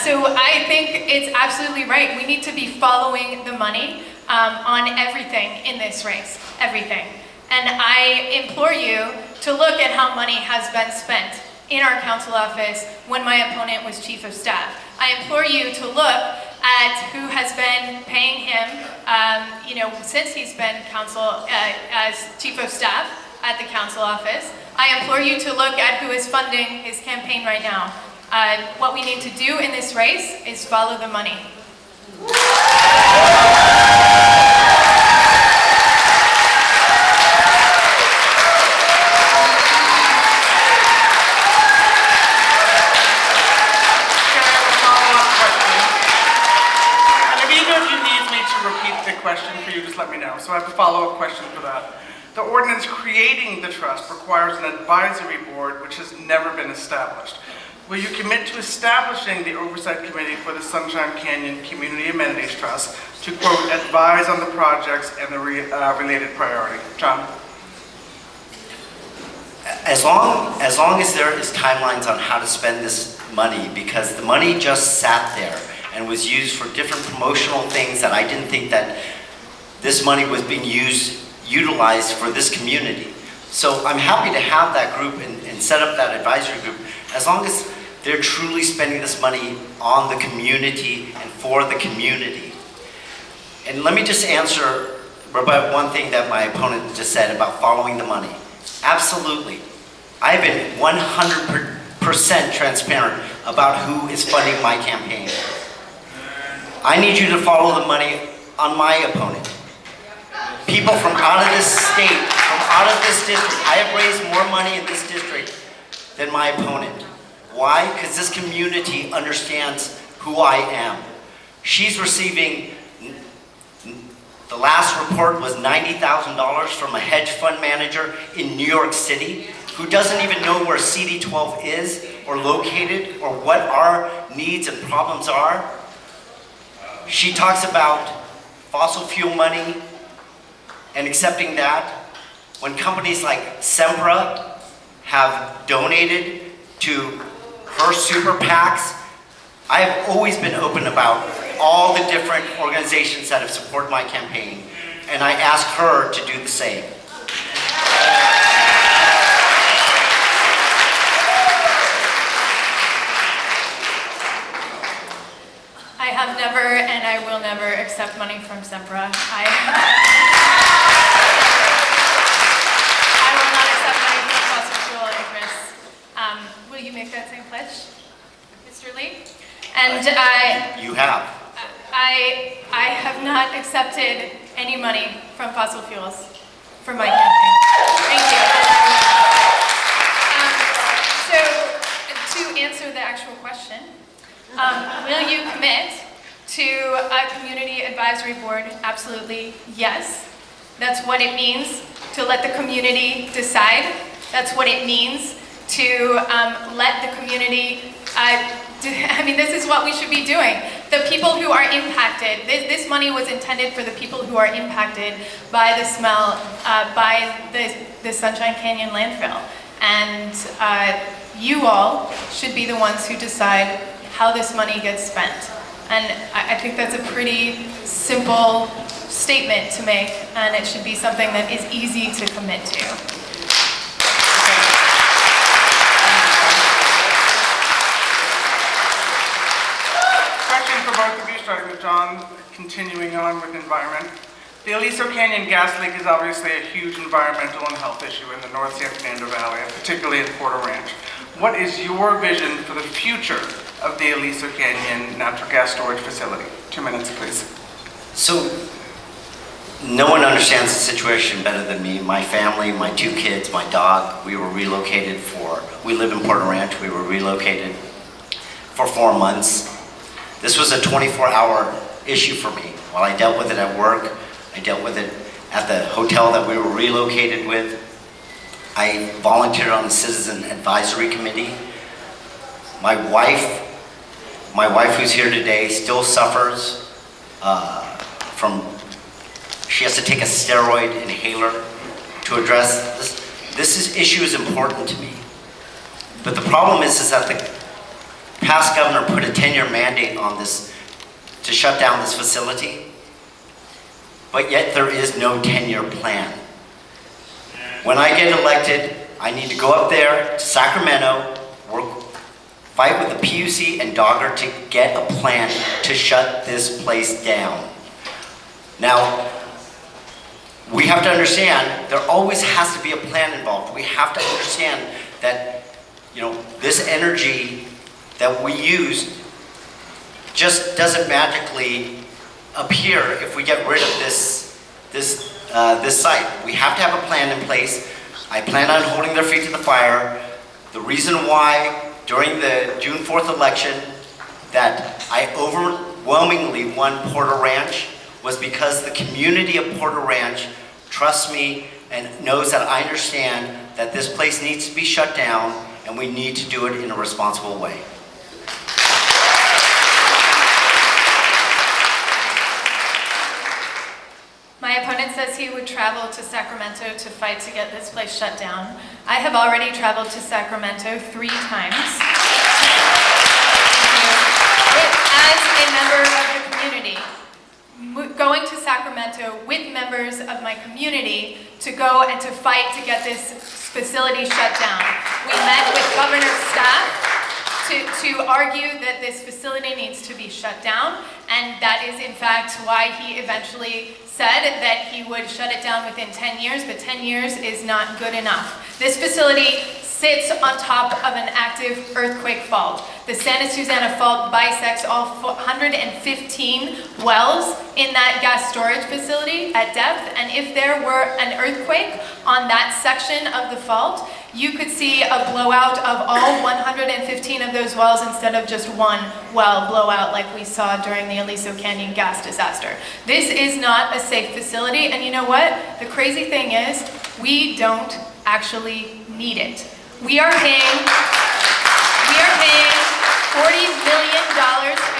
So I think it's absolutely right. We need to be following the money on everything in this race, everything. And I implore you to look at how money has been spent in our council office when my opponent was chief of staff. I implore you to look at who has been paying him, since he's been as chief of staff at the council office. I implore you to look at who is funding his campaign right now. What we need to do in this race is follow the money. Question for you, just let me know. So I have a follow-up question for that. The ordinance creating the trust requires an advisory board which has never been established. Will you commit to establishing the oversight committee for the Sunshine Canyon Community Amenities Trust to, quote, advise on the projects and the related priority? John? As long as there is timelines on how to spend this money, because the money just sat there and was used for different promotional things that I didn't think that this money was being utilized for this community. So I'm happy to have that group and set up that advisory group, as long as they're truly spending this money on the community and for the community. And let me just answer about one thing that my opponent just said about following the money. Absolutely. I've been 100% transparent about who is funding my campaign. I need you to follow the money on my opponent. People from out of this state, from out of this district, I have raised more money in this district than my opponent. Why? Because this community understands who I am. She's receiving, the last report was $90,000 from a hedge fund manager in New York City who doesn't even know where CD12 is or located or what our needs and problems are. She talks about fossil fuel money and accepting that when companies like Sempra have donated to her super PACs. I have always been open about all the different organizations that have supported my campaign, and I ask her to do the same. I have never and and I will never accept money from Sempra. I will not accept money from fossil fuel interests. Will you make that same pledge, Mr. Lee? And You have. I have not accepted any money from fossil fuels for my campaign. Thank you. So, to answer the actual question, will you commit to a community advisory board? Absolutely, yes. That's what it means to let the community decide. That's what it means to let the community this is what we should be doing. The people who are impacted, this money was intended for the people who are impacted by the smell, by the Sunshine Canyon landfill. And you all should be the ones who decide how this money gets spent. And I think that's a pretty simple statement to make, and it should be something that is easy to commit to. Question for both of you, starting with John, continuing on with environment. The Aliso Canyon gas leak is obviously a huge environmental and health issue in the North San Fernando Valley, and particularly in Porter Ranch. What is your vision for the future of the Aliso Canyon natural gas storage facility? 2 minutes, please. So, no one understands the situation better than me. My family, my 2 kids, my dog, we live in Porter Ranch, we were relocated for 4 months. This was a 24-hour issue for me. While I dealt with it at work, I dealt with it at the hotel that we were relocated with. I volunteered on the Citizen Advisory Committee. My wife who's here today still suffers she has to take a steroid inhaler to address this. This issue is important to me. But the problem is that the past governor put a 10-year mandate on this to shut down this facility, but yet there is no 10-year plan. When I get elected, I need to go up there to Sacramento, fight with the PUC and Dogger to get a plan to shut this place down. Now, we have to understand there always has to be a plan involved. We have to understand that, this energy that we use just doesn't magically appear if we get rid of this site. We have to have a plan in place. I plan on holding their feet to the fire. The reason why during the June 4th election that I overwhelmingly won Porter Ranch was because the community of Porter Ranch trusts me and knows that I understand that this place needs to be shut down and we need to do it in a responsible way. My opponent says he would travel to Sacramento to fight to get this place shut down. I have already traveled to Sacramento 3 times as a member of the community. Going to Sacramento with members of my community to go and to fight to get this facility shut down. We met with governor's staff to argue that this facility needs to be shut down, and that is in fact why he eventually said that he would shut it down within 10 years, but 10 years is not good enough. This facility sits on top of an active earthquake fault. The Santa Susana Fault bisects all 115 wells in that gas storage facility at depth, and if there were an earthquake on that section of the fault, you could see a blowout of all 115 of those wells instead of just one well blowout like we saw during the Aliso Canyon gas disaster. This is not a safe facility, and you know what? The crazy thing is, we don't actually need it. We are paying $40 million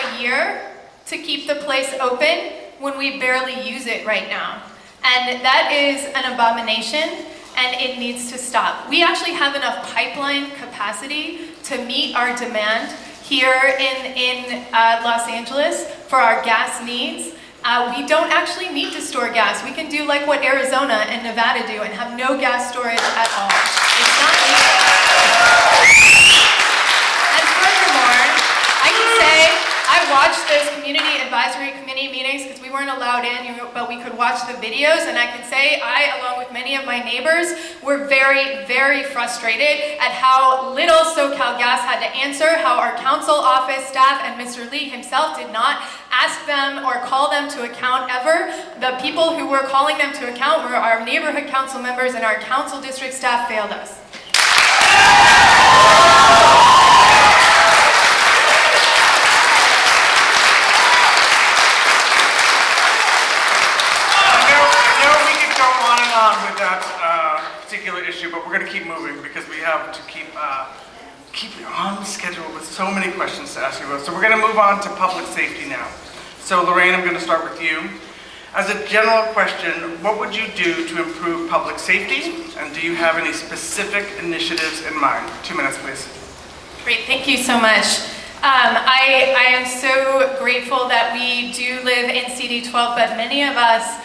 a year to keep the place open when we barely use it right now. And that is an abomination, and it needs to stop. We actually have enough pipeline capacity to meet our demand here in Los Angeles for our gas needs. We don't actually need to store gas. We can do like what Arizona and Nevada do and have no gas storage at all. It's not needed. And furthermore, I can say I watched the those community advisory committee meetings because we weren't allowed in, but we could watch the videos, and I can say I, along with many of my neighbors, were very, very frustrated at how little SoCal Gas had to answer, how our council office staff and Mr. Lee himself did not ask them or call them to account ever. The people who were calling them to account were our neighborhood council members, and our council district staff failed us. With that particular issue, but we're going to keep moving because we have to keep on schedule with so many questions to ask you about. So we're going to move on to public safety now. So Loraine, I'm going to start with you. As a general question, what would you do to improve public safety? And do you have any specific initiatives in mind? 2 minutes, please. Great, thank you so much. I am so grateful that we do live in CD12, but many of us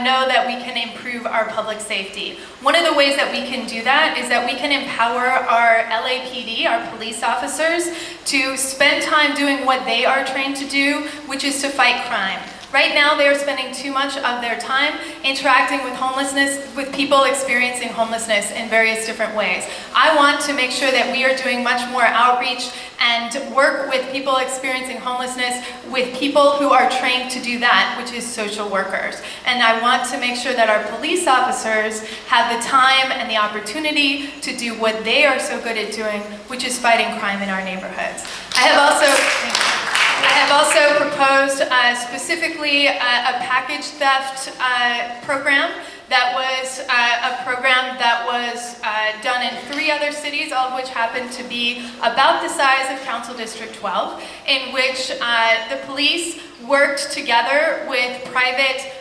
know that we can improve our public safety. One of the ways that we can do that is that we can empower our LAPD, our police officers, to spend time doing what they are trained to do, which is to fight crime. Right now, they are spending too much of their time interacting with homelessness, with people experiencing homelessness in various different ways. I want to make sure that we are doing much more outreach and work with people experiencing homelessness with people who are trained to do that, which is social workers. And I want to make sure that our police officers have the time and the opportunity to do what they are so good at doing, which is fighting crime in our neighborhoods. I have also proposed specifically a package theft program. That was a program that was done in 3 other cities, all of which happened to be about the size of Council District 12, in which the police worked together with private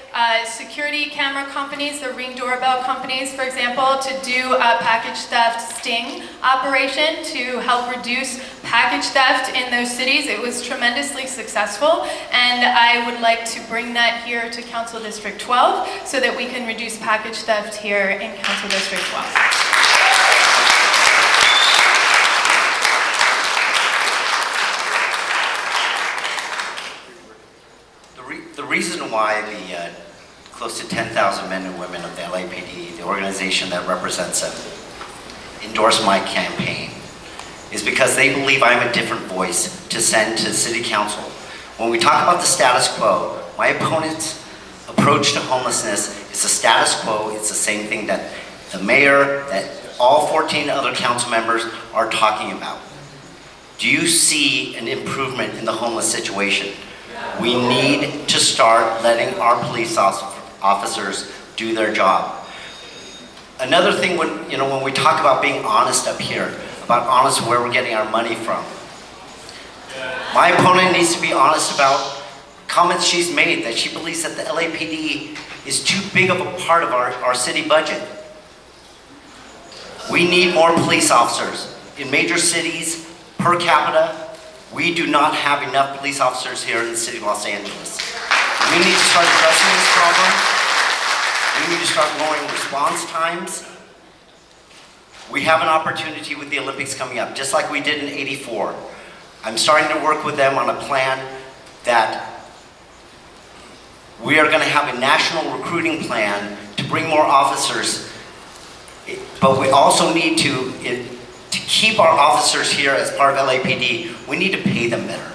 security camera companies, the Ring doorbell companies, for example, to do a package theft sting operation to help reduce package theft in those cities. It was tremendously successful, and I would like to bring that here to Council District 12 so that we can reduce package theft here in Council District 12. The reason why the close to 10,000 men and women of the LAPD, the organization that represents them, endorsed my campaign is because they believe I'm a different voice to send to City Council. When we talk about the status quo, my opponent's approach to homelessness is the status quo. It's the same thing that the mayor, that all 14 other council members are talking about. Do you see an improvement in the homeless situation? We need to start letting our police officers do their job. Another thing, when we talk about being honest up here, about honest where we're getting our money from, my opponent needs to be honest about comments she's made that she believes that the LAPD is too big of a part of our city budget. We need more police officers. In major cities, per capita, we do not have enough police officers here in the city of Los Angeles. We need to start addressing this problem. We need to start lowering response times. We have an opportunity with the Olympics coming up, just like we did in '84. I'm starting to work with them on a plan that we are going to have a national recruiting plan to bring more officers, but we also need to keep our officers here as part of LAPD, we need to pay them better.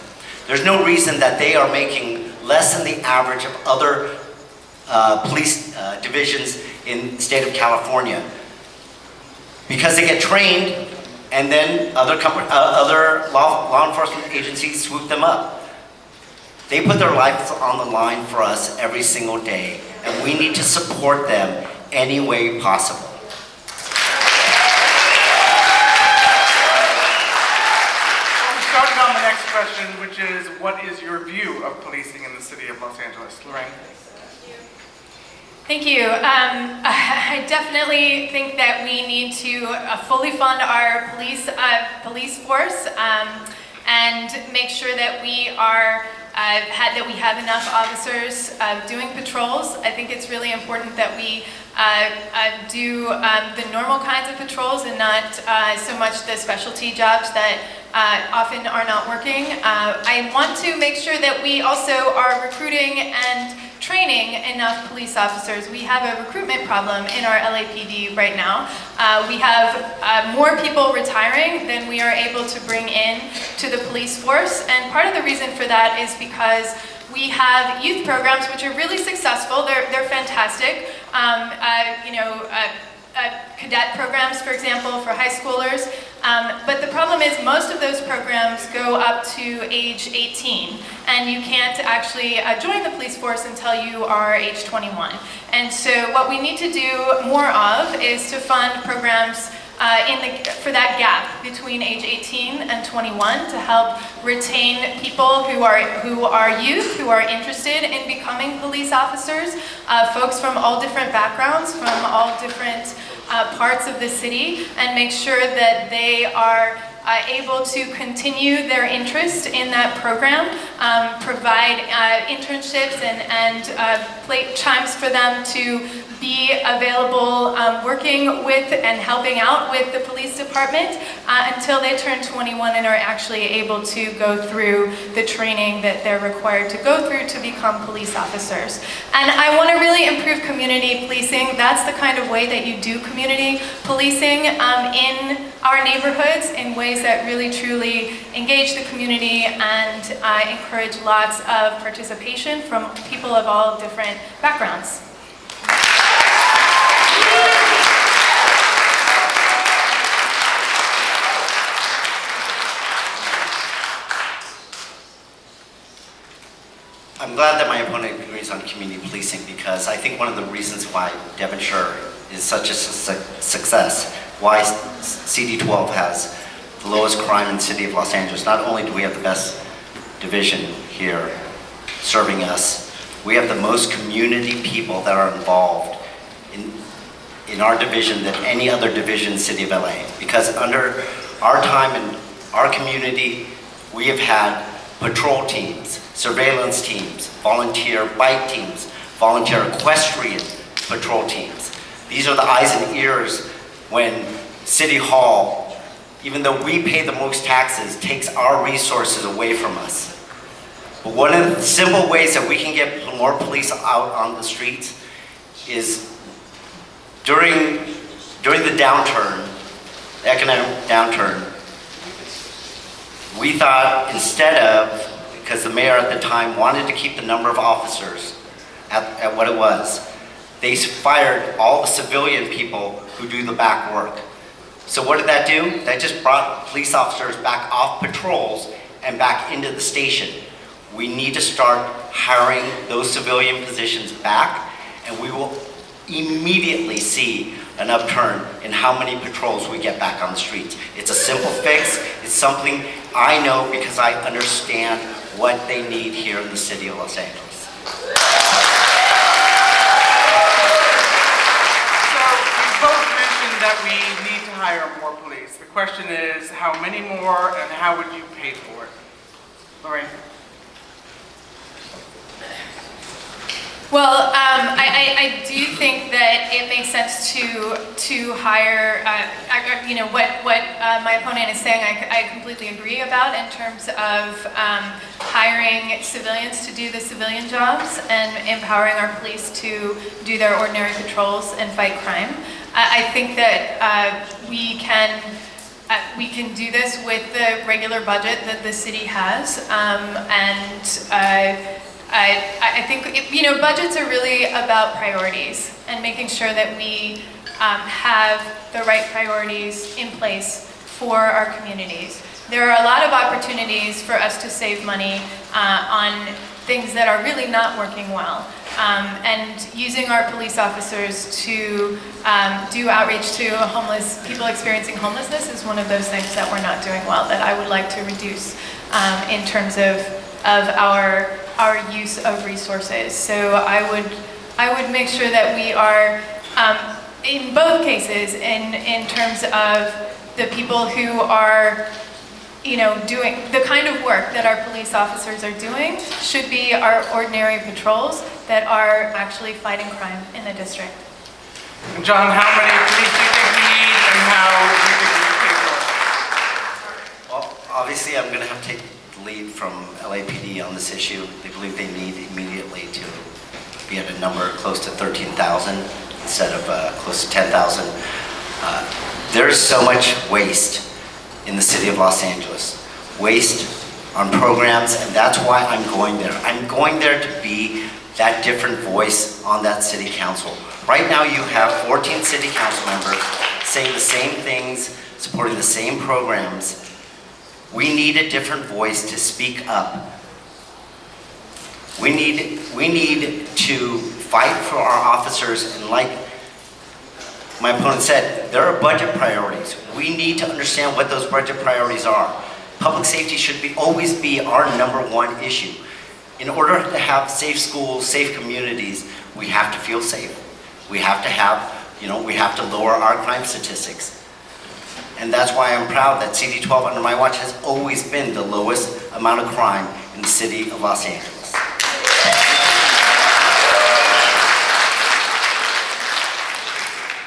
There's no reason that they are making less than the average of other police divisions in the state of California. Because they get trained and then other law enforcement agencies swoop them up. They put their lives on the line for us every single day, and we need to support them any way possible. Starting on the next question, which is, what is your view of policing in the city of Los Angeles? Loraine. Thank you. I definitely think that we need to fully fund our police force and make sure that we have enough officers doing patrols. I think it's really important that we do the normal kinds of patrols and not so much the specialty jobs that often are not working. I want to make sure that we also are recruiting and training enough police officers. We have a recruitment problem in our LAPD right now. We have more people retiring than we are able to bring in to the police force, and part of the reason for that is because we have youth programs which are really successful. They're fantastic. Cadet programs, for example, for high schoolers. But the problem is most of those programs go up to age 18, and you can't actually join the police force until you are age 21. And so what we need to do more of is to fund programs for that gap between age 18 and 21 to help retain people who are youth, who are interested in becoming police officers, folks from all different backgrounds, from all different parts of the city, and make sure that they are able to continue their interest in that program, provide internships and chimes for them to be available working with and helping out with the police department until they turn 21 and are actually able to go through the training that they're required to go through to become police officers. And I want to really improve community policing. That's the kind of way that you do community policing in our neighborhoods, in ways that really truly engage the community and encourage lots of participation from people of all different backgrounds. I'm glad that my opponent agrees on community policing, because I think one of the reasons why Devonshire is such a success, why CD12 has the lowest crime in the city of Los Angeles. Not only do we have the best division here serving us, we have the most community people that are involved in our division than any other division in the city of LA. Because under our time in our community, we have had patrol teams, surveillance teams, volunteer bike teams, volunteer equestrian patrol teams. These are the eyes and ears when City Hall, even though we pay the most taxes, takes our resources away from us. But one of the simple ways that we can get more police out on the streets is during the downturn, the economic downturn, we thought instead of, because the mayor at the time wanted to keep the number of officers at what it was, they fired all the civilian people who do the back work. So what did that do? That just brought police officers back off patrols and back into the station. We need to start hiring those civilian positions back, and we will immediately see an upturn in how many patrols we get back on the streets. It's a simple fix. It's something I know because I understand what they need here in the city of Los Angeles. So you both mentioned that we need to hire more police. The question is, how many more and how would you pay for it? Loraine. Well, I do think that it makes sense to hire, what my opponent is saying, I completely agree about in terms of hiring civilians to do the civilian jobs and empowering our police to do their ordinary patrols and fight crime. I think that we can do this with the regular budget that the city has, I think, budgets are really about priorities and making sure that we have the right priorities in place for our communities. There are a lot of opportunities for us to save money on things that are really not working well. And using our police officers to do outreach to people experiencing homelessness is one of those things that we're not doing well, that I would like to reduce in terms of our use of resources. So I would make sure that we are, in both cases, in terms of the people who are, doing the kind of work that our police officers are doing should be our ordinary patrols that are actually fighting crime in the district. And John, how many police do you think we need and how do you think we can pay for it? Well, obviously I'm going to have to take the lead from LAPD on this issue. They believe they need immediately to be at a number close to 13,000 instead of close to 10,000. There's so much waste in the city of Los Angeles. Waste on programs, and that's why I'm going there. I'm going there to be that different voice on that city council. Right now you have 14 city council members saying the same things, supporting the same programs. We need a different voice to speak up. We need to fight for our officers, and like my opponent said, there are budget priorities. We need to understand what those budget priorities are. Public safety should always be our #1 issue. In order to have safe schools, safe communities, we have to feel safe. We have to have, we have to lower our crime statistics. And that's why I'm proud that CD12 under my watch has always been the lowest amount of crime in the city of Los Angeles.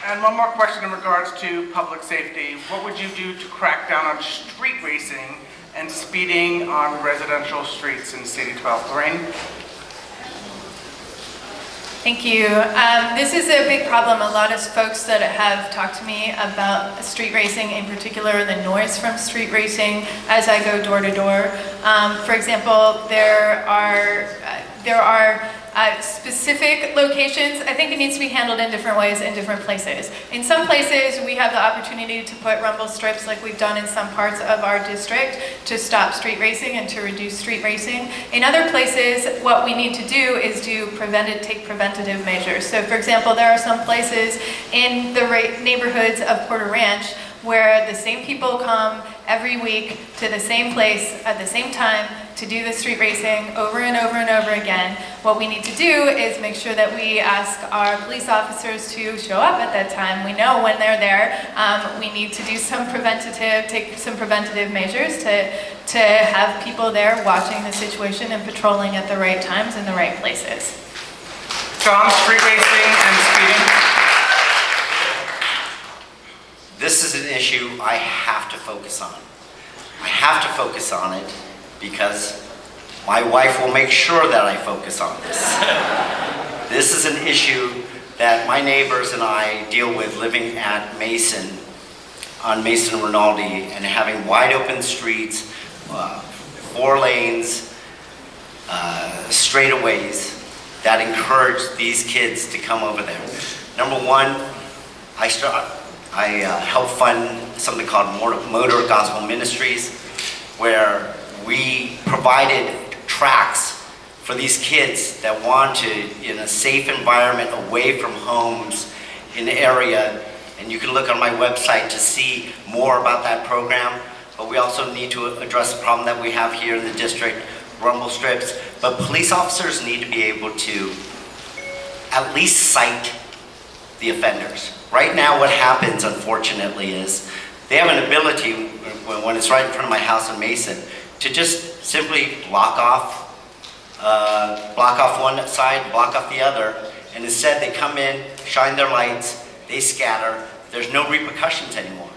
And one more question in regards to public safety. What would you do to crack down on street racing and speeding on residential streets in CD12? Loraine? Thank you. This is a big problem. A lot of folks that have talked to me about street racing, in particular the noise from street racing, as I go door to door. For example, there are specific locations. I think it needs to be handled in different ways in different places. In some places, we have the opportunity to put rumble strips like we've done in some parts of our district to stop street racing and to reduce street racing. In other places, what we need to do is take preventative measures. So for example, there are some places in the neighborhoods of Porter Ranch where the same people come every week to the same place at the same time to do the street racing over and over and over again. What we need to do is make sure that we ask our police officers to show up at that time. We know when they're there. We need to do take some preventative measures to have people there watching the situation and patrolling at the right times in the right places. John, street racing and speeding. This is an issue I have to focus on. I have to focus on it because my wife will make sure that I focus on this. This is an issue that my neighbors and I deal with living at Mason, on Mason and Rinaldi, and having wide open streets, 4 lanes, straightaways that encourage these kids to come over there. Number 1, I help fund something called Motor Gospel Ministries, where we provided tracks for these kids that want to, in a safe environment away from homes in the area. And you can look on my website to see more about that program. But we also need to address the problem that we have here in the district, rumble strips. But police officers need to be able to at least cite the offenders. Right now what happens, unfortunately, is they have an ability, when it's right in front of my house in Mason, to just simply block off one side, block off the other, and instead they come in, shine their lights, they scatter. There's no repercussions anymore.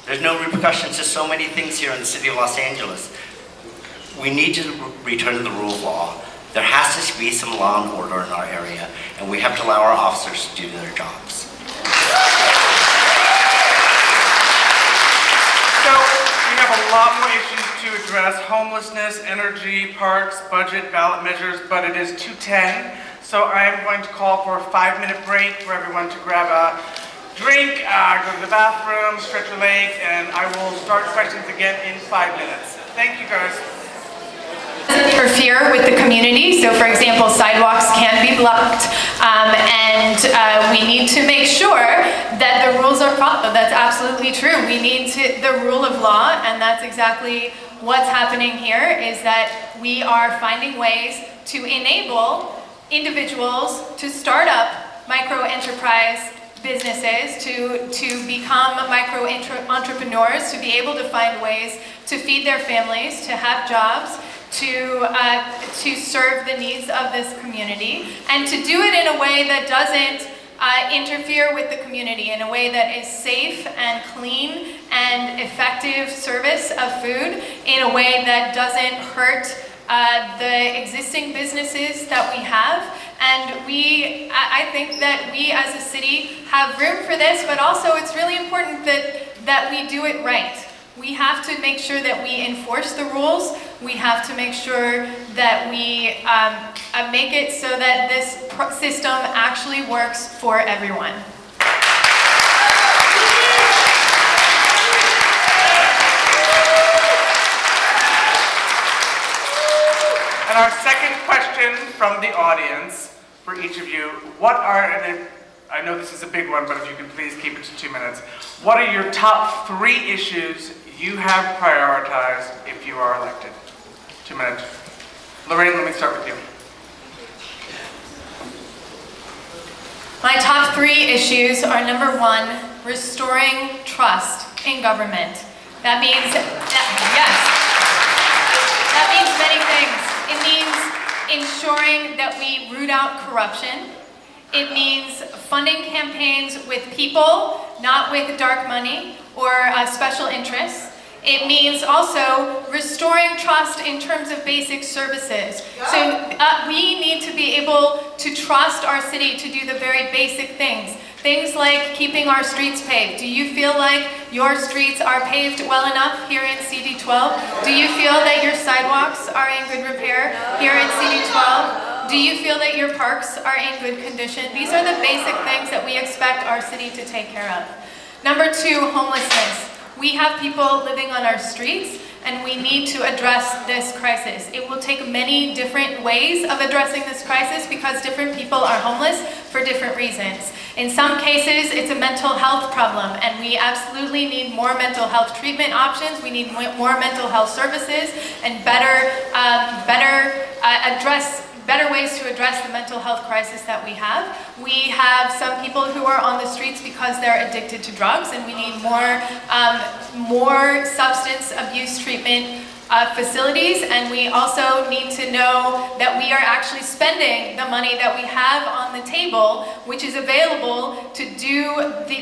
There's no repercussions to so many things here in the city of Los Angeles. We need to return to the rule of law. There has to be some law and order in our area, and we have to allow our officers to do their jobs. So we have a lot more issues to address: homelessness, energy, parks, budget, ballot measures, but it is 2:10. So I am going to call for a 5-minute break for everyone to grab a drink, go to the bathroom, stretch your legs, and I will start questions again in 5 minutes. Thank you, guys. Interfere with the community. So for example, sidewalks can be blocked, and we need to make sure that the rules are followed. That's absolutely true. We need the rule of law, and that's exactly what's happening here, is that we are finding ways to enable individuals to start up micro-enterprise businesses, to become micro-entrepreneurs, to be able to find ways to feed their families, to have jobs, to serve the needs of this community, and to do it in a way that doesn't interfere with the community in a way that is safe and clean and effective service of food in a way that doesn't hurt the existing businesses that we have. And I think that we as a city have room for this, but also it's really important that we do it right. We have to make sure that we enforce the rules. We have to make sure that we make it so that this system actually works for everyone. And our second question from the audience for each of you, I know this is a big one, but if you can please keep it to 2 minutes. What are your top 3 issues you have prioritized if you are elected? 2 minutes. Loraine, let me start with you. My top 3 issues are: number 1, restoring trust in government. That means, yes, that means many things. It means ensuring that we root out corruption. It means funding campaigns with people, not with dark money or special interests. It means also restoring trust in terms of basic services. So we need to be able to trust our city to do the very basic things. Things like keeping our streets paved. Do you feel like your streets are paved well enough here in CD12? Do you feel that your sidewalks are in good repair here in CD12? Do you feel that your parks are in good condition? These are the basic things that we expect our city to take care of. Number 2, homelessness. We have people living on our streets, and we need to address this crisis. It will take many different ways of addressing this crisis because different people are homeless for different reasons. In some cases, it's a mental health problem, and we absolutely need more mental health treatment options. We need more mental health services and better ways to address the mental health crisis that we have. We have some people who are on the streets because they're addicted to drugs, and we need more substance abuse treatment facilities, and we also need to know that we are actually spending the money that we have on the table, which is available to do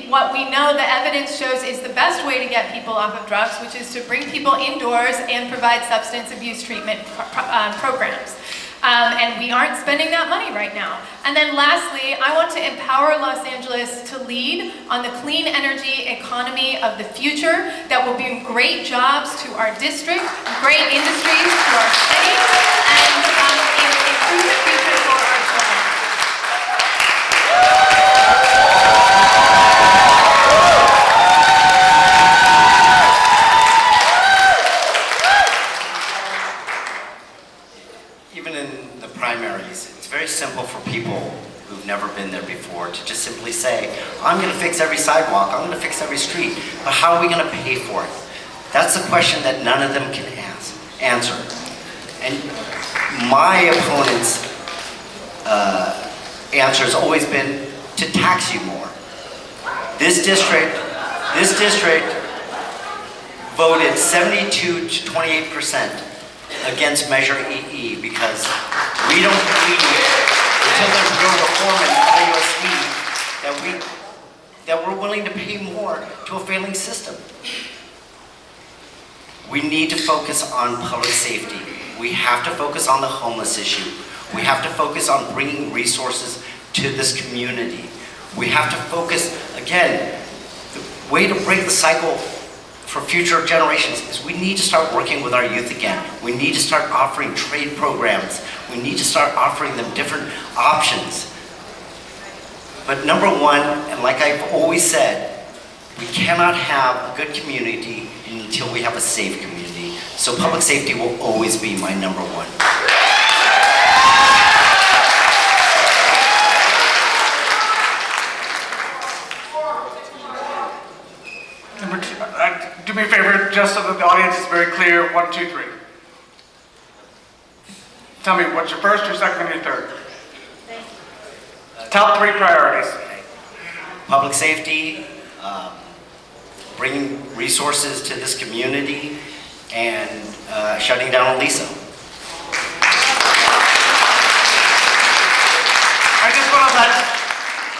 what we know the evidence shows is the best way to get people off of drugs, which is to bring people indoors and provide substance abuse treatment programs. And we aren't spending that money right now. And then lastly, I want to empower Los Angeles to lead on the clean energy economy of the future that will bring great jobs to our district, great industries to our city, and improve the future for our children. Very simple for people who've never been there before to just simply say, I'm going to fix every sidewalk, I'm going to fix every street, but how are we going to pay for it? That's the question that none of them can answer. And my opponent's answer has always been to tax you more. This district voted 72 to 28% against Measure EE because we don't believe until there's real reform in IUSD that we're willing to pay more to a failing system. We need to focus on public safety. We have to focus on the homeless issue. We have to focus on bringing resources to this community. We have to focus, again, the way to break the cycle for future generations is we need to start working with our youth again. We need to start offering trade programs. We need to start offering them different options. But number 1, and like I've always said, we cannot have a good community until we have a safe community. So public safety will always be my number 1. Do me a favor, just so that the audience is very clear. 1, 2, 3. Tell me what's your first, your second, and your third. Top 3 priorities. Public safety, bringing resources to this community, and shutting down Aliso. I just want to let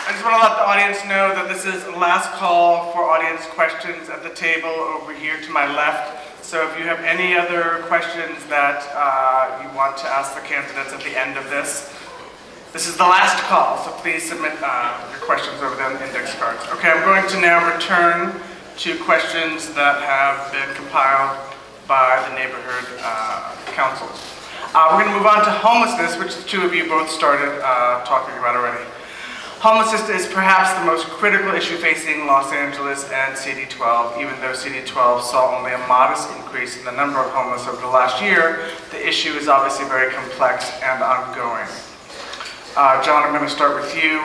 I just want to let the audience know that this is the last call for audience questions at the table over here to my left. So if you have any other questions that you want to ask the candidates at the end of this is the last call, so please submit your questions over the index cards. Okay, I'm going to now return to questions that have been compiled by the neighborhood councils. We're going to move on to homelessness, which the two of you both started talking about already. Homelessness is perhaps the most critical issue facing Los Angeles and CD12. Even though CD12 saw only a modest increase in the number of homeless over the last year, the issue is obviously very complex and ongoing. John, I'm going to start with you.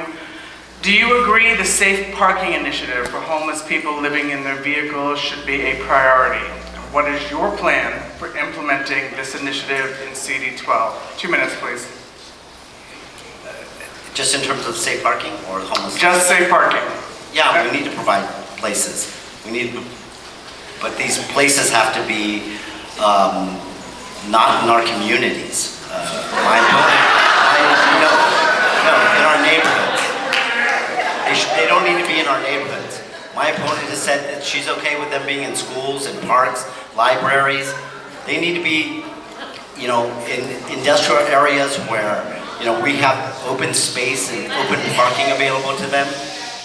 Do you agree the safe parking initiative for homeless people living in their vehicles should be a priority? And what is your plan for implementing this initiative in CD12? 2 minutes, please. Just in terms of safe parking or homeless? Just safe parking. Yeah, we need to provide places. But these places have to be not in our communities. In our neighborhoods. They don't need to be in our neighborhoods. My opponent has said that she's okay with them being in schools and parks, libraries. They need to be, in industrial areas where, we have open space and open parking available to them.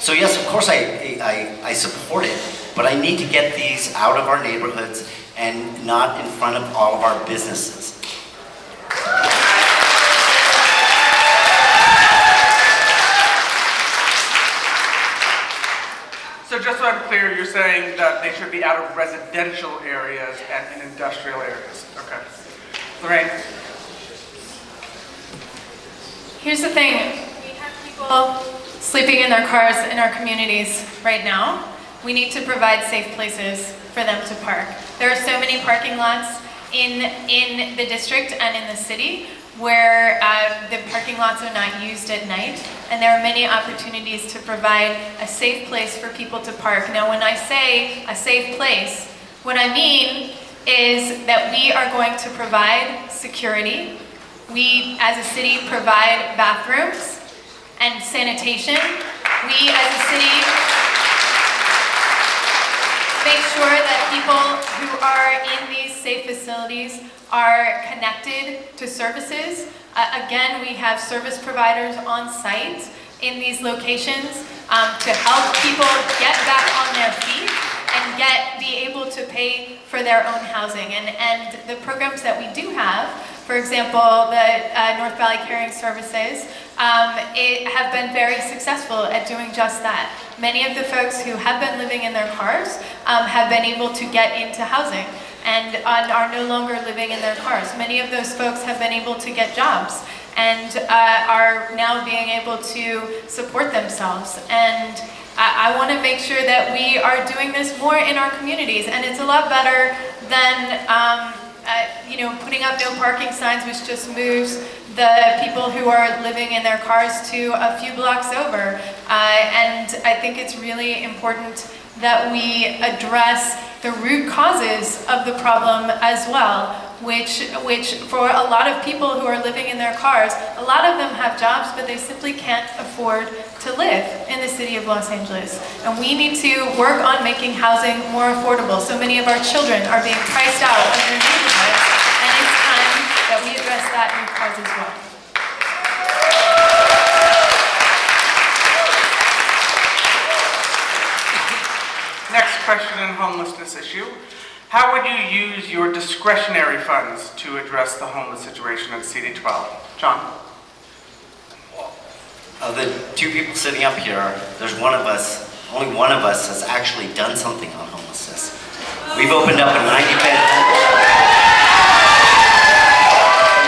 So yes, of course I support it, but I need to get these out of our neighborhoods and not in front of all of our businesses. So just so I'm clear, you're saying that they should be out of residential areas and in industrial areas. Okay. Loraine? Here's the thing. We have people sleeping in their cars in our communities right now. We need to provide safe places for them to park. There are so many parking lots in the district and in the city where the parking lots are not used at night, and there are many opportunities to provide a safe place for people to park. Now, when I say a safe place, what I mean is that we are going to provide security. We, as a city, provide bathrooms and sanitation. We, as a city, make sure that people who are in these safe facilities are connected to services. Again, we have service providers on site in these locations to help people get back on their feet and be able to pay for their own housing. And the programs that we do have, for example, the North Valley Caring Services, have been very successful at doing just that. Many of the folks who have been living in their cars have been able to get into housing and are no longer living in their cars. Many of those folks have been able to get jobs and are now being able to support themselves. And I want to make sure that we are doing this more in our communities, and it's a lot better than putting up no parking signs, which just moves the people who are living in their cars to a few blocks over. And I think it's really important that we address the root causes of the problem as well, which for a lot of people who are living in their cars, a lot of them have jobs, but they simply can't afford to live in the city of Los Angeles. And we need to work on making housing more affordable. So many of our children are being priced out of their neighborhoods, and it's time that we address that root cause as well. Next question in homelessness issue. How would you use your discretionary funds to address the homeless situation in CD12? John? Of the two people sitting up here, only one of us has actually done something on homelessness. We've opened up a 90-bed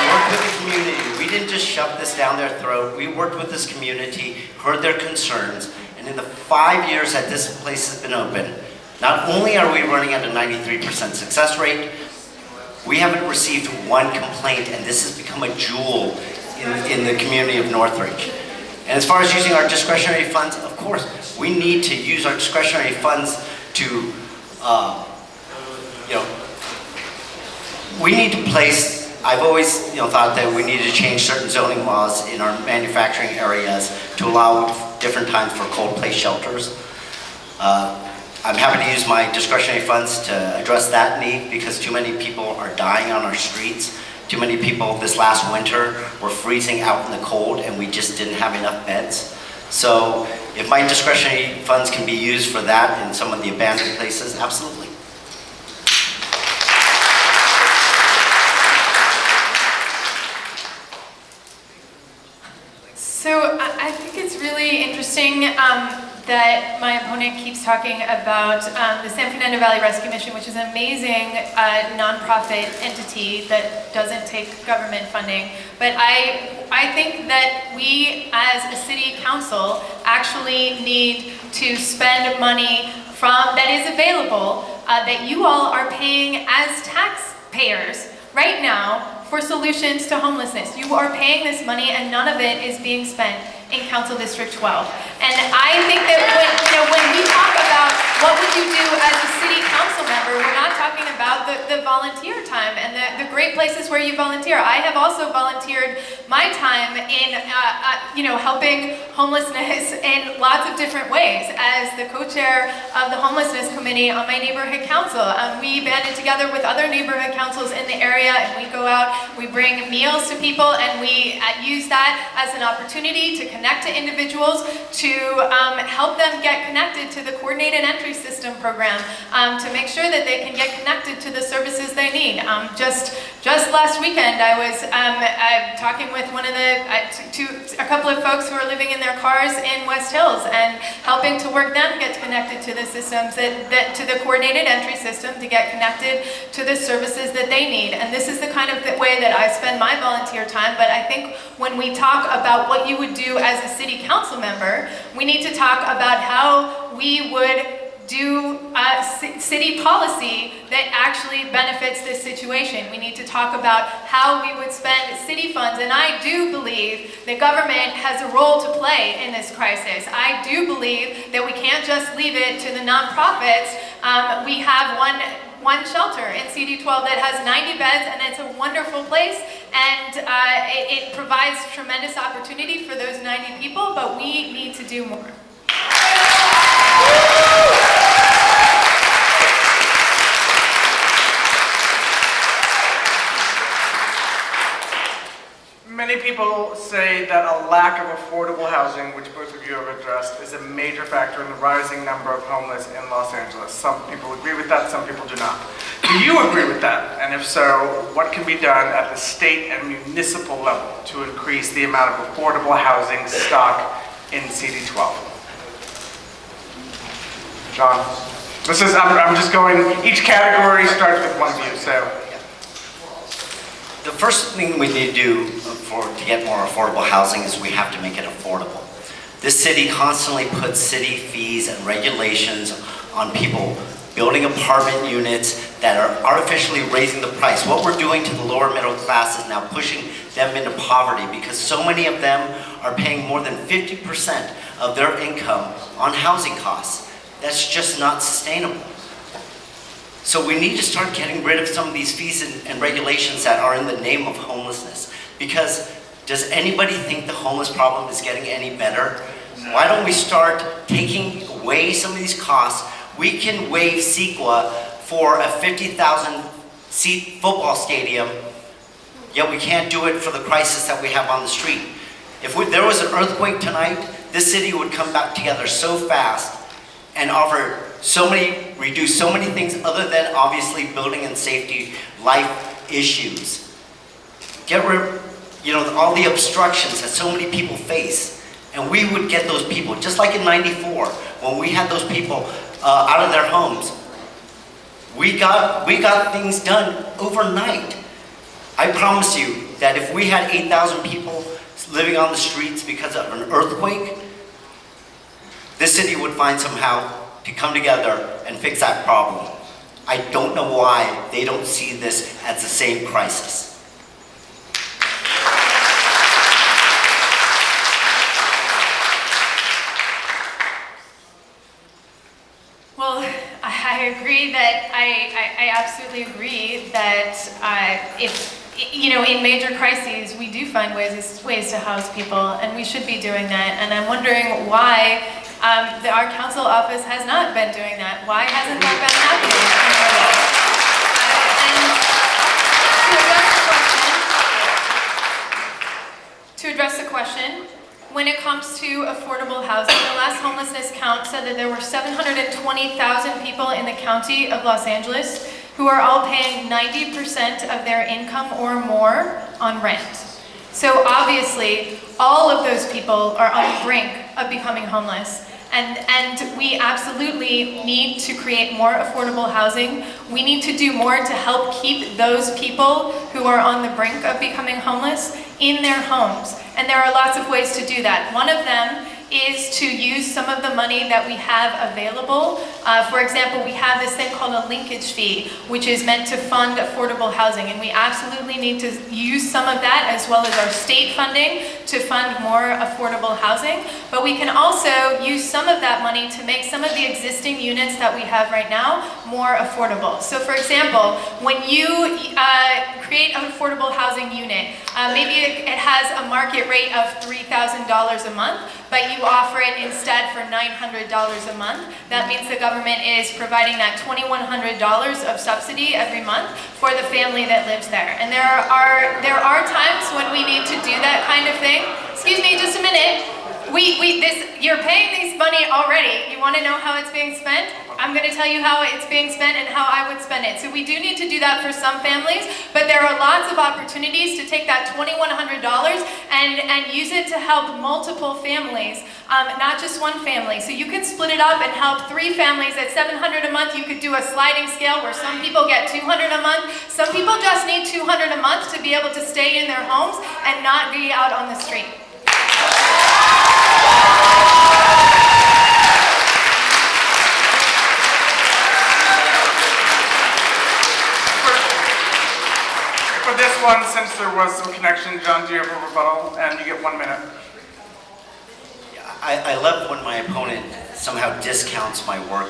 we worked with the community. We didn't just shove this down their throat. We worked with this community, heard their concerns, and in the 5 years that this place has been open, not only are we running at a 93% success rate, we haven't received one complaint, and this has become a jewel in the community of Northridge. And as far as using our discretionary funds, of course, we need to use our discretionary funds to, we need to place I've always thought that we needed to change certain zoning laws in our manufacturing areas to allow different times for cold place shelters. I'm happy to use my discretionary funds to address that need because too many people are dying on our streets. Too many people this last winter were freezing out in the cold and we just didn't have enough beds. So if my discretionary funds can be used for that in some of the abandoned places, absolutely. So I think it's really interesting that my opponent keeps talking about the San Fernando Valley Rescue Mission, which is an amazing nonprofit entity that doesn't take government funding. But I think that we as a city council actually need to spend money that is available that you all are paying as taxpayers right now for solutions to homelessness. You are paying this money and none of it is being spent in Council District 12. And I think that when we talk about what would you do as a city council member, we're not talking about the volunteer time and the great places where you volunteer. I have also volunteered my time in helping homelessness in lots of different ways. As the co-chair of the homelessness committee on my neighborhood council, we banded together with other neighborhood councils in the area and we go out, we bring meals to people and we use that as an opportunity to connect to individuals, to help them get connected to the coordinated entry system program, to make sure that they can get connected to the services they need. Just last weekend, I was talking with a couple of folks who are living in their cars in West Hills and helping to work them get connected to the systems to the coordinated entry system to get connected to the services that they need. And this is the kind of way that I spend my volunteer time. But I think when we talk about what you would do as a city council member, we need to talk about how we would do city policy that actually benefits this situation. We need to talk about how we would spend city funds, and I do believe that government has a role to play in this crisis. I do believe that we can't just leave it to the nonprofits. We have one shelter in CD12 that has 90 beds, and it's a wonderful place, and it provides tremendous opportunity for those 90 people, but we need to do more. Many people say that a lack of affordable housing, which both of you have addressed, is a major factor in the rising number of homeless in Los Angeles. Some people agree with that, some people do not. Do you agree with that? And if so, what can be done at the state and municipal level to increase the amount of affordable housing stock in CD12? John? I'm just going, each category starts with one view, so. The first thing we need to do to get more affordable housing is we have to make it affordable. This city constantly puts city fees and regulations on people building apartment units that are artificially raising the price. What we're doing to the lower middle class is now pushing them into poverty because so many of them are paying more than 50% of their income on housing costs. That's just not sustainable. So we need to start getting rid of some of these fees and regulations that are in the name of homelessness. Because does anybody think the homeless problem is getting any better? No. Why don't we start taking away some of these costs? We can waive CEQA for a 50,000 seat football stadium, yet we can't do it for the crisis that we have on the street. If there was an earthquake tonight, this city would come back together so fast and reduce so many things other than obviously building and safety life issues. Get rid of all the obstructions that so many people face. And we would get those people, just like in '94, when we had those people out of their homes. We got things done overnight. I promise you that if we had 8,000 people living on the streets because of an earthquake, this city would find somehow to come together and fix that problem. I don't know why they don't see this as the same crisis. Well, I agree that I absolutely agree that in major crises, we do find ways to house people, and we should be doing that. And I'm wondering why our council office has not been doing that. Why hasn't that been happening? And to address the question, when it comes to affordable housing, the last homelessness count said that there were 720,000 people in the county of Los Angeles who are all paying 90% of their income or more on rent. So obviously, all of those people are on the brink of becoming homeless. And we absolutely need to create more affordable housing. We need to do more to help keep those people who are on the brink of becoming homeless in their homes. And there are lots of ways to do that. One of them is to use some of the money that we have available. For example, we have this thing called a linkage fee, which is meant to fund affordable housing, and we absolutely need to use some of that as well as our state funding to fund more affordable housing. But we can also use some of that money to make some of the existing units that we have right now more affordable. So for example, when you create an affordable housing unit, maybe it has a market rate of $3,000 a month, but you offer it instead for $900 a month. That means the government is providing that $2,100 of subsidy every month for the family that lives there. And there are times when we need to do that kind of thing. Excuse me, just a minute. You're paying this money already. You want to know how it's being spent? I'm going to tell you how it's being spent and how I would spend it. So we do need to do that for some families, but there are lots of opportunities to take that $2,100 and use it to help multiple families, not just one family. So you can split it up and help 3 families at $700 a month. You could do a sliding scale where some people get $200 a month. Some people just need $200 a month to be able to stay in their homes and not be out on the street. For this one, since there was some connection, John, do you have a rebuttal? And you get 1 minute. I love when my opponent somehow discounts my work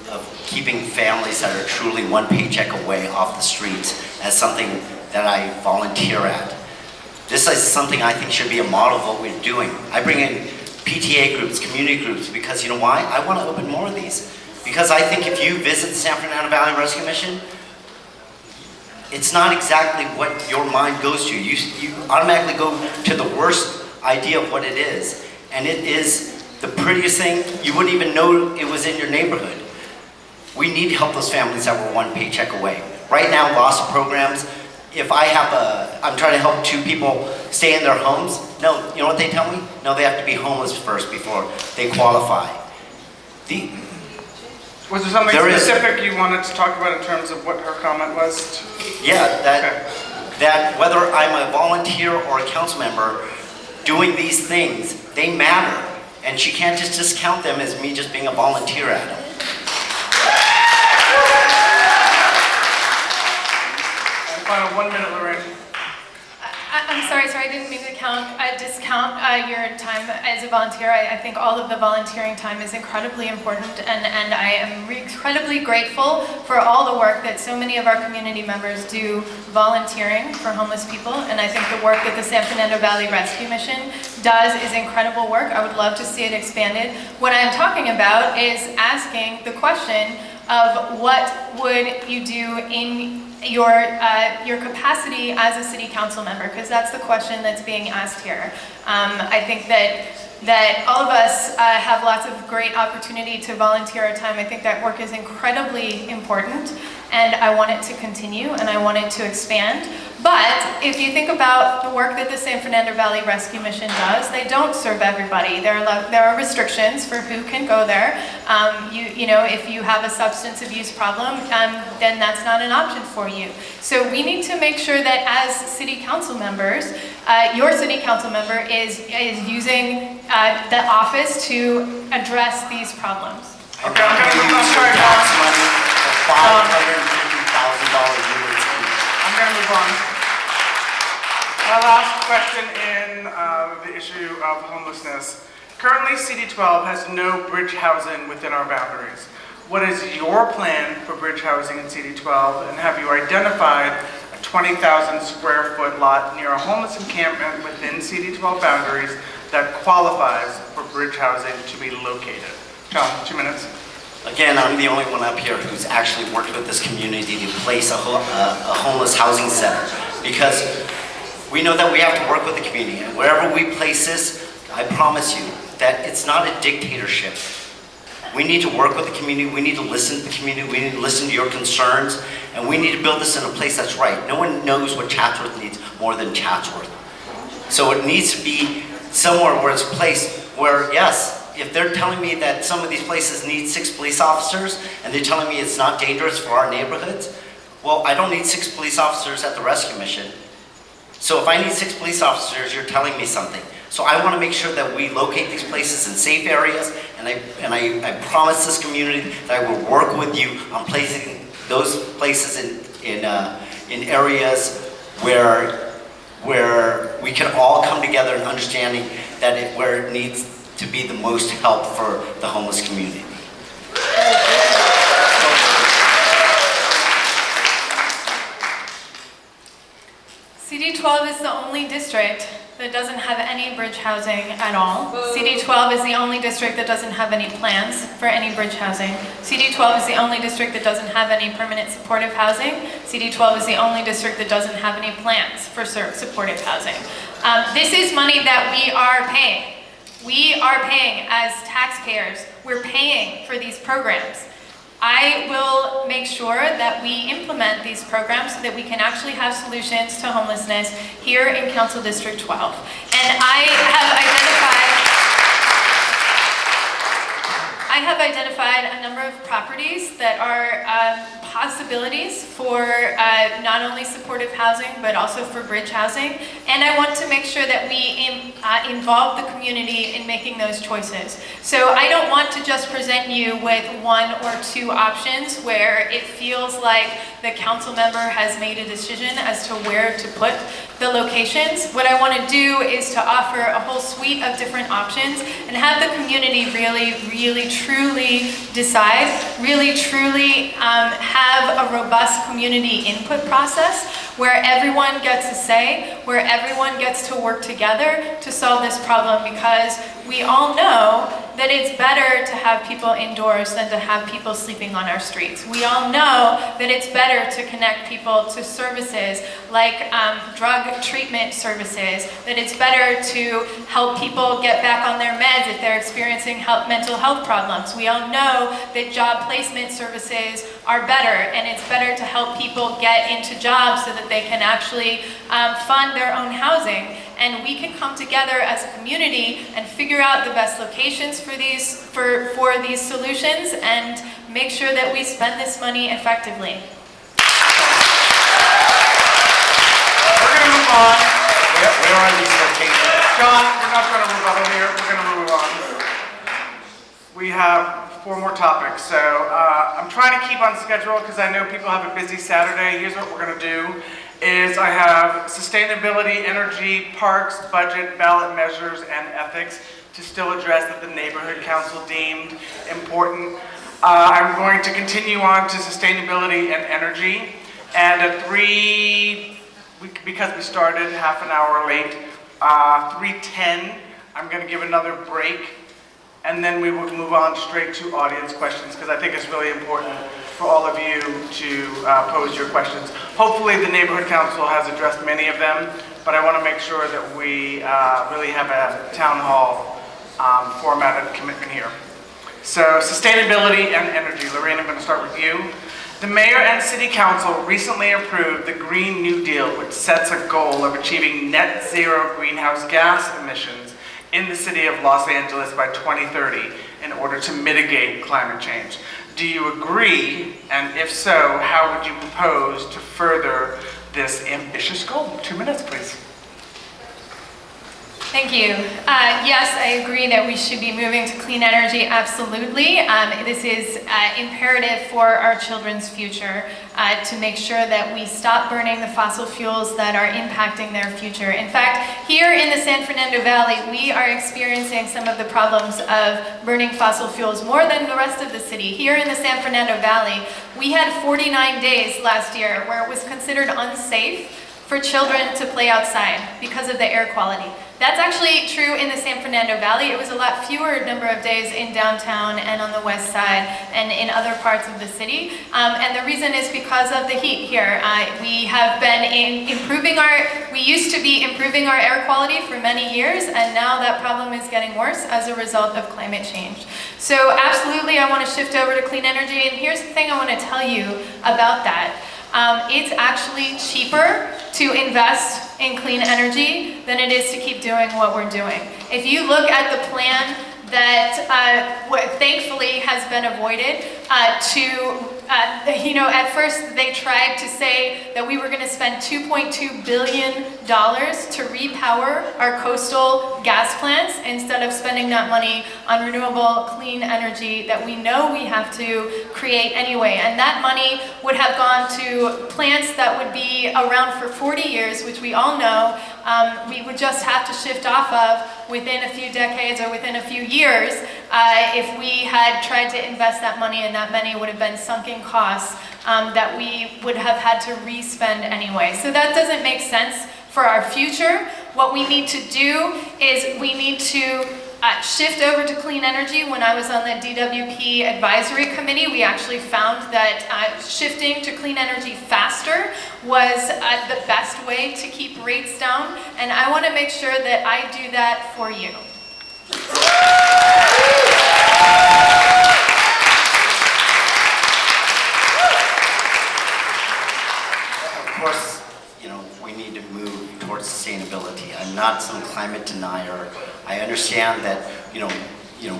of keeping families that are truly one paycheck away off the streets as something that I volunteer at. This is something I think should be a model of what we're doing. I bring in PTA groups, community groups, because you know why? I want to open more of these. Because I think if you visit the San Fernando Valley Rescue Mission, it's not exactly what your mind goes to. You automatically go to the worst idea of what it is. And it is the prettiest thing. You wouldn't even know it was in your neighborhood. We need to help those families that were one paycheck away. Right now, loss of programs, if I'm trying to help 2 people stay in their homes, no, you know what they tell me? No, they have to be homeless first before they qualify. Was there something specific you wanted to talk about in terms of what her comment was? Yeah, that whether I'm a volunteer or a council member, doing these things, they matter. And she can't just discount them as me just being a volunteer at them. And final 1 minute, Loraine. I'm sorry, I didn't mean to discount your time as a volunteer. I think all of the volunteering time is incredibly important, and I am incredibly grateful for all the work that so many of our community members do volunteering for homeless people, and I think the work that the San Fernando Valley Rescue Mission does is incredible work. I would love to see it expanded. What I'm talking about is asking the question of what would you do in your capacity as a city council member, because that's the question that's being asked here. I think that all of us have lots of great opportunity to volunteer our time. I think that work is incredibly important, and I want it to continue, and I want it to expand. But if you think about the work that the San Fernando Valley Rescue Mission does, they don't serve everybody. There are restrictions for who can go there. If you have a substance abuse problem, then that's not an option for you. So we need to make sure that as city council members, your city council member is using the office to address these problems. I'm going to use your tax money for $550,000 units. I'm going to move on. My last question in the issue of homelessness. Currently, CD12 has no bridge housing within our boundaries. What is your plan for bridge housing in CD12, and have you identified a 20,000 square foot lot near a homeless encampment within CD12 boundaries that qualifies for bridge housing to be located. John, 2 minutes. Again, I'm the only one up here who's actually worked with this community to place a homeless housing center, because we know that we have to work with the community, and wherever we place this, I promise you that it's not a dictatorship. We need to work with the community, we need to listen to the community, we need to listen to your concerns, and we need to build this in a place that's right. No one knows what Chatsworth needs more than Chatsworth. So it needs to be somewhere where it's a place where, yes, if they're telling me that some of these places need 6 police officers, and they're telling me it's not dangerous for our neighborhoods, well, I don't need 6 police officers at the rescue mission. So if I need 6 police officers, you're telling me something. So I want to make sure that we locate these places in safe areas, and I promise this community that I will work with you on placing those places in areas where we can all come together in understanding that where it needs to be the most help for the homeless community. CD12 is the only district that doesn't have any bridge housing at all. CD12 is the only district that doesn't have any plans for any bridge housing. CD12 is the only district that doesn't have any permanent supportive housing. CD12 is the only district that doesn't have any plans for supportive housing. This is money that we are paying. We are paying as taxpayers. We're paying for these programs. I will make sure that we implement these programs so that we can actually have solutions to homelessness here in Council District 12. And I have identified a number of properties that are possibilities for not only supportive housing, but also for bridge housing. And I want to make sure that we involve the community in making those choices. So I don't want to just present you with 1 or 2 options where it feels like the council member has made a decision as to where to put the locations. What I want to do is to offer a whole suite of different options and have the community really, truly decide, really, truly have a robust community input process where everyone gets a say, where everyone gets to work together to solve this problem, because we all know that it's better to have people indoors than to have people sleeping on our streets. We all know that it's better to connect people to services like drug treatment services, that it's better to help people get back on their meds if they're experiencing mental health problems. We all know that job placement services are better, and it's better to help people get into jobs so that they can actually fund their own housing. And we can come together as a community and figure out the best locations for these solutions and make sure that we spend this money effectively. We're going to move on. Where are these locations? John, we're not going to rebuttal here. We're going to move on. We have 4 more topics. So I'm trying to keep on schedule because I know people have a busy Saturday. Here's what we're going to do. I have sustainability, energy, parks, budget, ballot measures, and ethics to still address that the neighborhood council deemed important. I'm going to continue on to sustainability and energy. And at because we started half an hour late, 3:10, I'm going to give another break. And then we will move on straight to audience questions, because I think it's really important for all of you to pose your questions. Hopefully the neighborhood council has addressed many of them, but I want to make sure that we really have a town hall formatted commitment here. So sustainability and energy. Loraine, I'm going to start with you. The mayor and city council recently approved the Green New Deal, which sets a goal of achieving net zero greenhouse gas emissions in the city of Los Angeles by 2030 in order to mitigate climate change. Do you agree? And if so, how would you propose to further this ambitious goal? 2 minutes, please. Thank you. Yes, I agree that we should be moving to clean energy, absolutely. This is imperative for our children's future to make sure that we stop burning the fossil fuels that are impacting their future. In fact, here in the San Fernando Valley, we are experiencing some of the problems of burning fossil fuels more than the rest of the city. Here in the San Fernando Valley, we had 49 days last year where it was considered unsafe for children to play outside because of the air quality. That's actually true in the San Fernando Valley. It was a lot fewer number of days in downtown and on the west side and in other parts of the city. And the reason is because of the heat here. We have been we used to be improving our air quality for many years, and now that problem is getting worse as a result of climate change. So absolutely, I want to shift over to clean energy, and here's the thing I want to tell you about that. It's actually cheaper to invest in clean energy than it is to keep doing what we're doing. If you look at the plan that thankfully has been avoided at first they tried to say that we were going to spend $2.2 billion to repower our coastal gas plants instead of spending that money on renewable clean energy that we know we have to create anyway. And that money would have gone to plants that would be around for 40 years, which we all know we would just have to shift off of within a few decades or within a few years if we had tried to invest that money, and that money would have been sunken costs that we would have had to re-spend anyway. So that doesn't make sense for our future. What we need to do is we need to shift over to clean energy. When I was on the DWP advisory committee, we actually found that shifting to clean energy faster was the best way to keep rates down, and I want to make sure that I do that for you. Of course, we need to move towards sustainability. I'm not some climate denier. I understand that,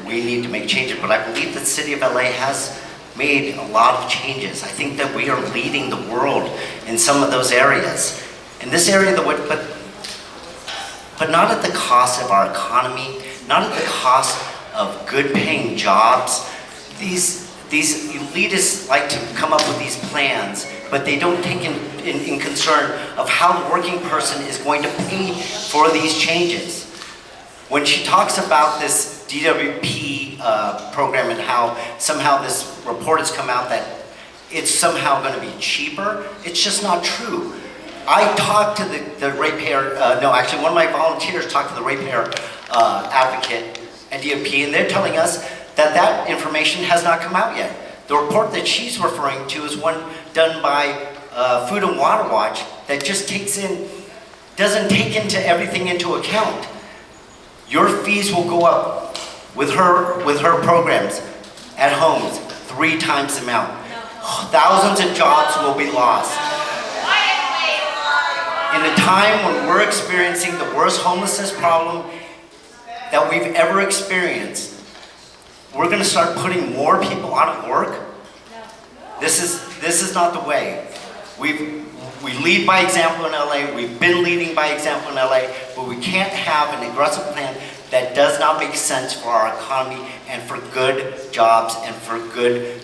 we need to make changes, but I believe that the city of LA has made a lot of changes. I think that we are leading the world in some of those areas. In this area, but not at the cost of our economy, not at the cost of good paying jobs. These elitists like to come up with these plans, but they don't take in concern of how the working person is going to pay for these changes. When she talks about this DWP program and how somehow this report has come out that it's somehow going to be cheaper, it's just not true. I talked to the ratepayer, one of my volunteers talked to the ratepayer advocate at DWP, and they're telling us that information has not come out yet. The report that she's referring to is one done by Food and Water Watch that just doesn't take everything into account. Your fees will go up with her programs at homes 3 times the amount. Thousands of jobs will be lost. In a time when we're experiencing the worst homelessness problem that we've ever experienced, we're going to start putting more people out of work? This is not the way. We lead by example in LA. We've been leading by example in LA, but we can't have an aggressive plan that does not make sense for our economy and for good jobs and for good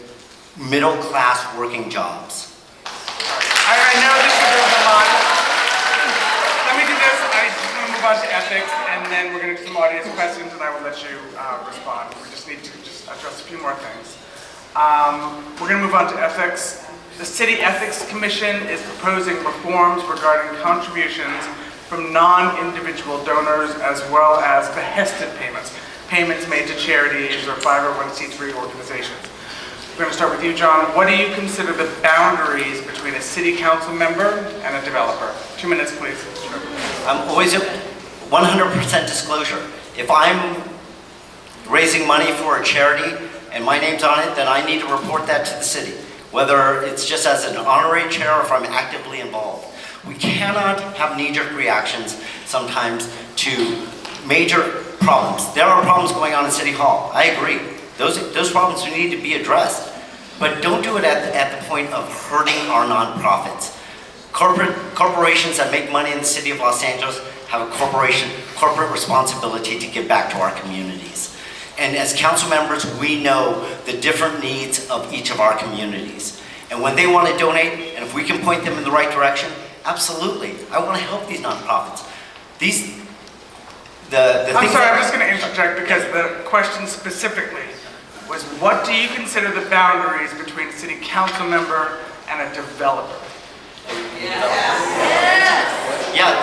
middle-class working jobs. I know this is a lot. Let me do this. I just want to move on to ethics, and then we're going to do some audience questions, and I will let you respond. We just need to address a few more things. We're going to move on to ethics. The City Ethics Commission is proposing reforms regarding contributions from non-individual donors as well as behested payments made to charities or 501c3 organizations. We're going to start with you, John. What do you consider the boundaries between a city council member and a developer? 2 minutes, please. I'm always 100% disclosure. If I'm raising money for a charity and my name's on it, then I need to report that to the city, whether it's just as an honorary chair or if I'm actively involved. We cannot have knee-jerk reactions sometimes to major problems. There are problems going on in City Hall. I agree. Those problems need to be addressed. But don't do it at the point of hurting our nonprofits. Corporations that make money in the city of Los Angeles have a corporate responsibility to give back to our communities. And as council members, we know the different needs of each of our communities. And when they want to donate, and if we can point them in the right direction, absolutely. I want to help these nonprofits. I'm sorry, I'm just going to interject because the question specifically was, what do you consider the boundaries between a city council member and a developer? Yeah,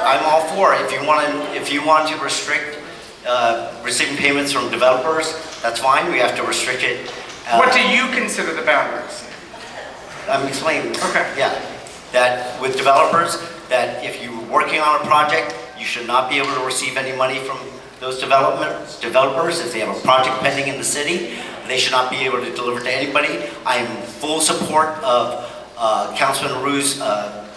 I'm all for it. If you want to restrict receiving payments from developers, that's fine. We have to restrict it. What do you consider the boundaries? I'm explaining. Okay. Yeah, that with developers, that if you're working on a project, you should not be able to receive any money from those developers. If they have a project pending in the city, they should not be able to deliver to anybody. I am full support of Councilman Rue's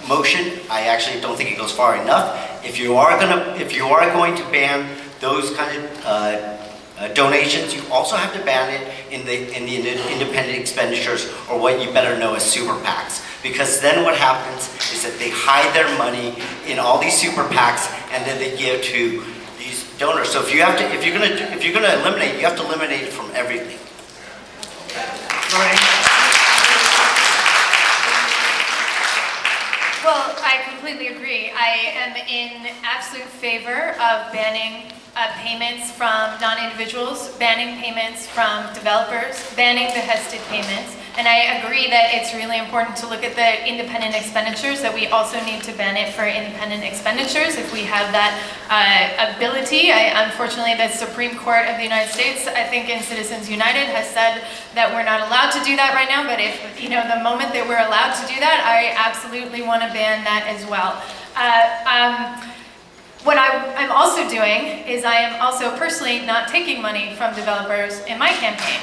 motion. I actually don't think it goes far enough. If you are going to ban those kind of donations, you also have to ban it in the independent expenditures, or what you better know as super PACs. Because then what happens is that they hide their money in all these super PACs, and then they give to these donors. So if you're gonna eliminate, you have to eliminate it from everything. Well, I completely agree. I am in absolute favor of banning payments from non-individuals, banning payments from developers, banning the HESTED payments. And I agree that it's really important to look at the independent expenditures, that we also need to ban it for independent expenditures if we have that ability. Unfortunately, the Supreme Court of the United States, I think in Citizens United, has said that we're not allowed to do that right now, but if, the moment that we're allowed to do that, I absolutely want to ban that as well. What I'm also doing is I am also personally not taking money from developers in my campaign.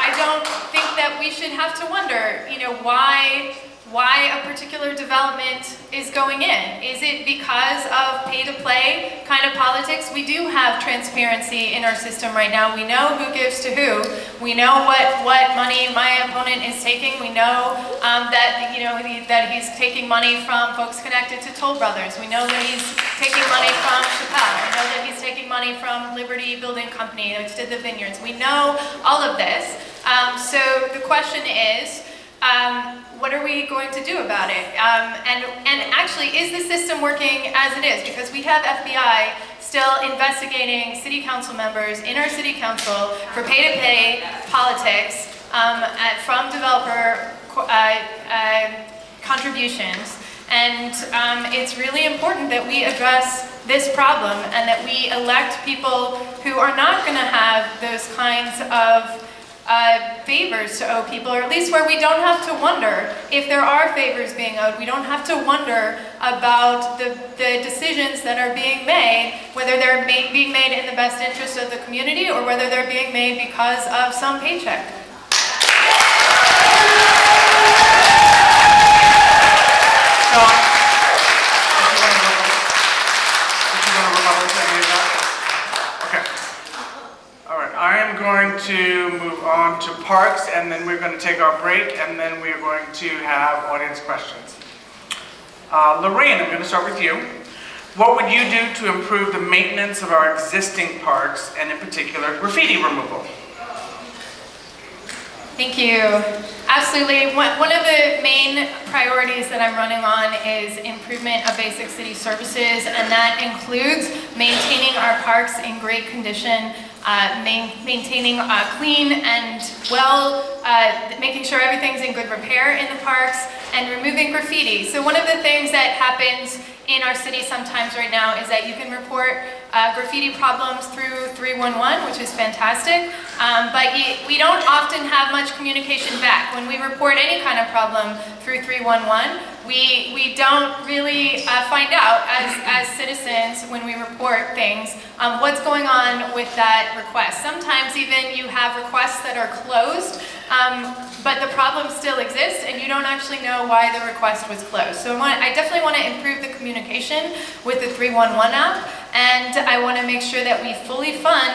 I don't think that we should have to wonder, why a particular development is going in. Is it because of pay-to-play kind of politics? We do have transparency in our system right now. We know who gives to who. We know what money my opponent is taking. We know that he's taking money from folks connected to Toll Brothers. We know that he's taking money from Chappelle. We know that he's taking money from Liberty Building Company, which did the vineyards. We know all of this. So the question is, what are we going to do about it? And actually, is the system working as it is? Because we have FBI still investigating city council members in our city council for pay-to-pay politics from developer contributions. And it's really important that we address this problem and that we elect people who are not going to have those kinds of favors to owe people, or at least where we don't have to wonder if there are favors being owed. We don't have to wonder about the decisions that are being made, whether they're being made in the best interest of the community or whether they're being made because of some paycheck. I am going to move on to parks, and then we're going to take our break, and then we're going to have audience questions. Loraine, I'm going to start with you. What would you do to improve the maintenance of our existing parks, and in particular, graffiti removal? Thank you. Absolutely. One of the main priorities that I'm running on is improvement of basic city services, and that includes maintaining our parks in great condition, maintaining clean and making sure everything's in good repair in the parks, and removing graffiti. So one of the things that happens in our city sometimes right now is that you can report graffiti problems through 311, which is fantastic, but we don't often have much communication back. When we report any kind of problem through 311, we don't really find out as citizens when we report things what's going on with that request. Sometimes even you have requests that are closed, but the problem still exists and you don't actually know why the request was closed. So I definitely want to improve the communication with the 311 app, and I want to make sure that we fully fund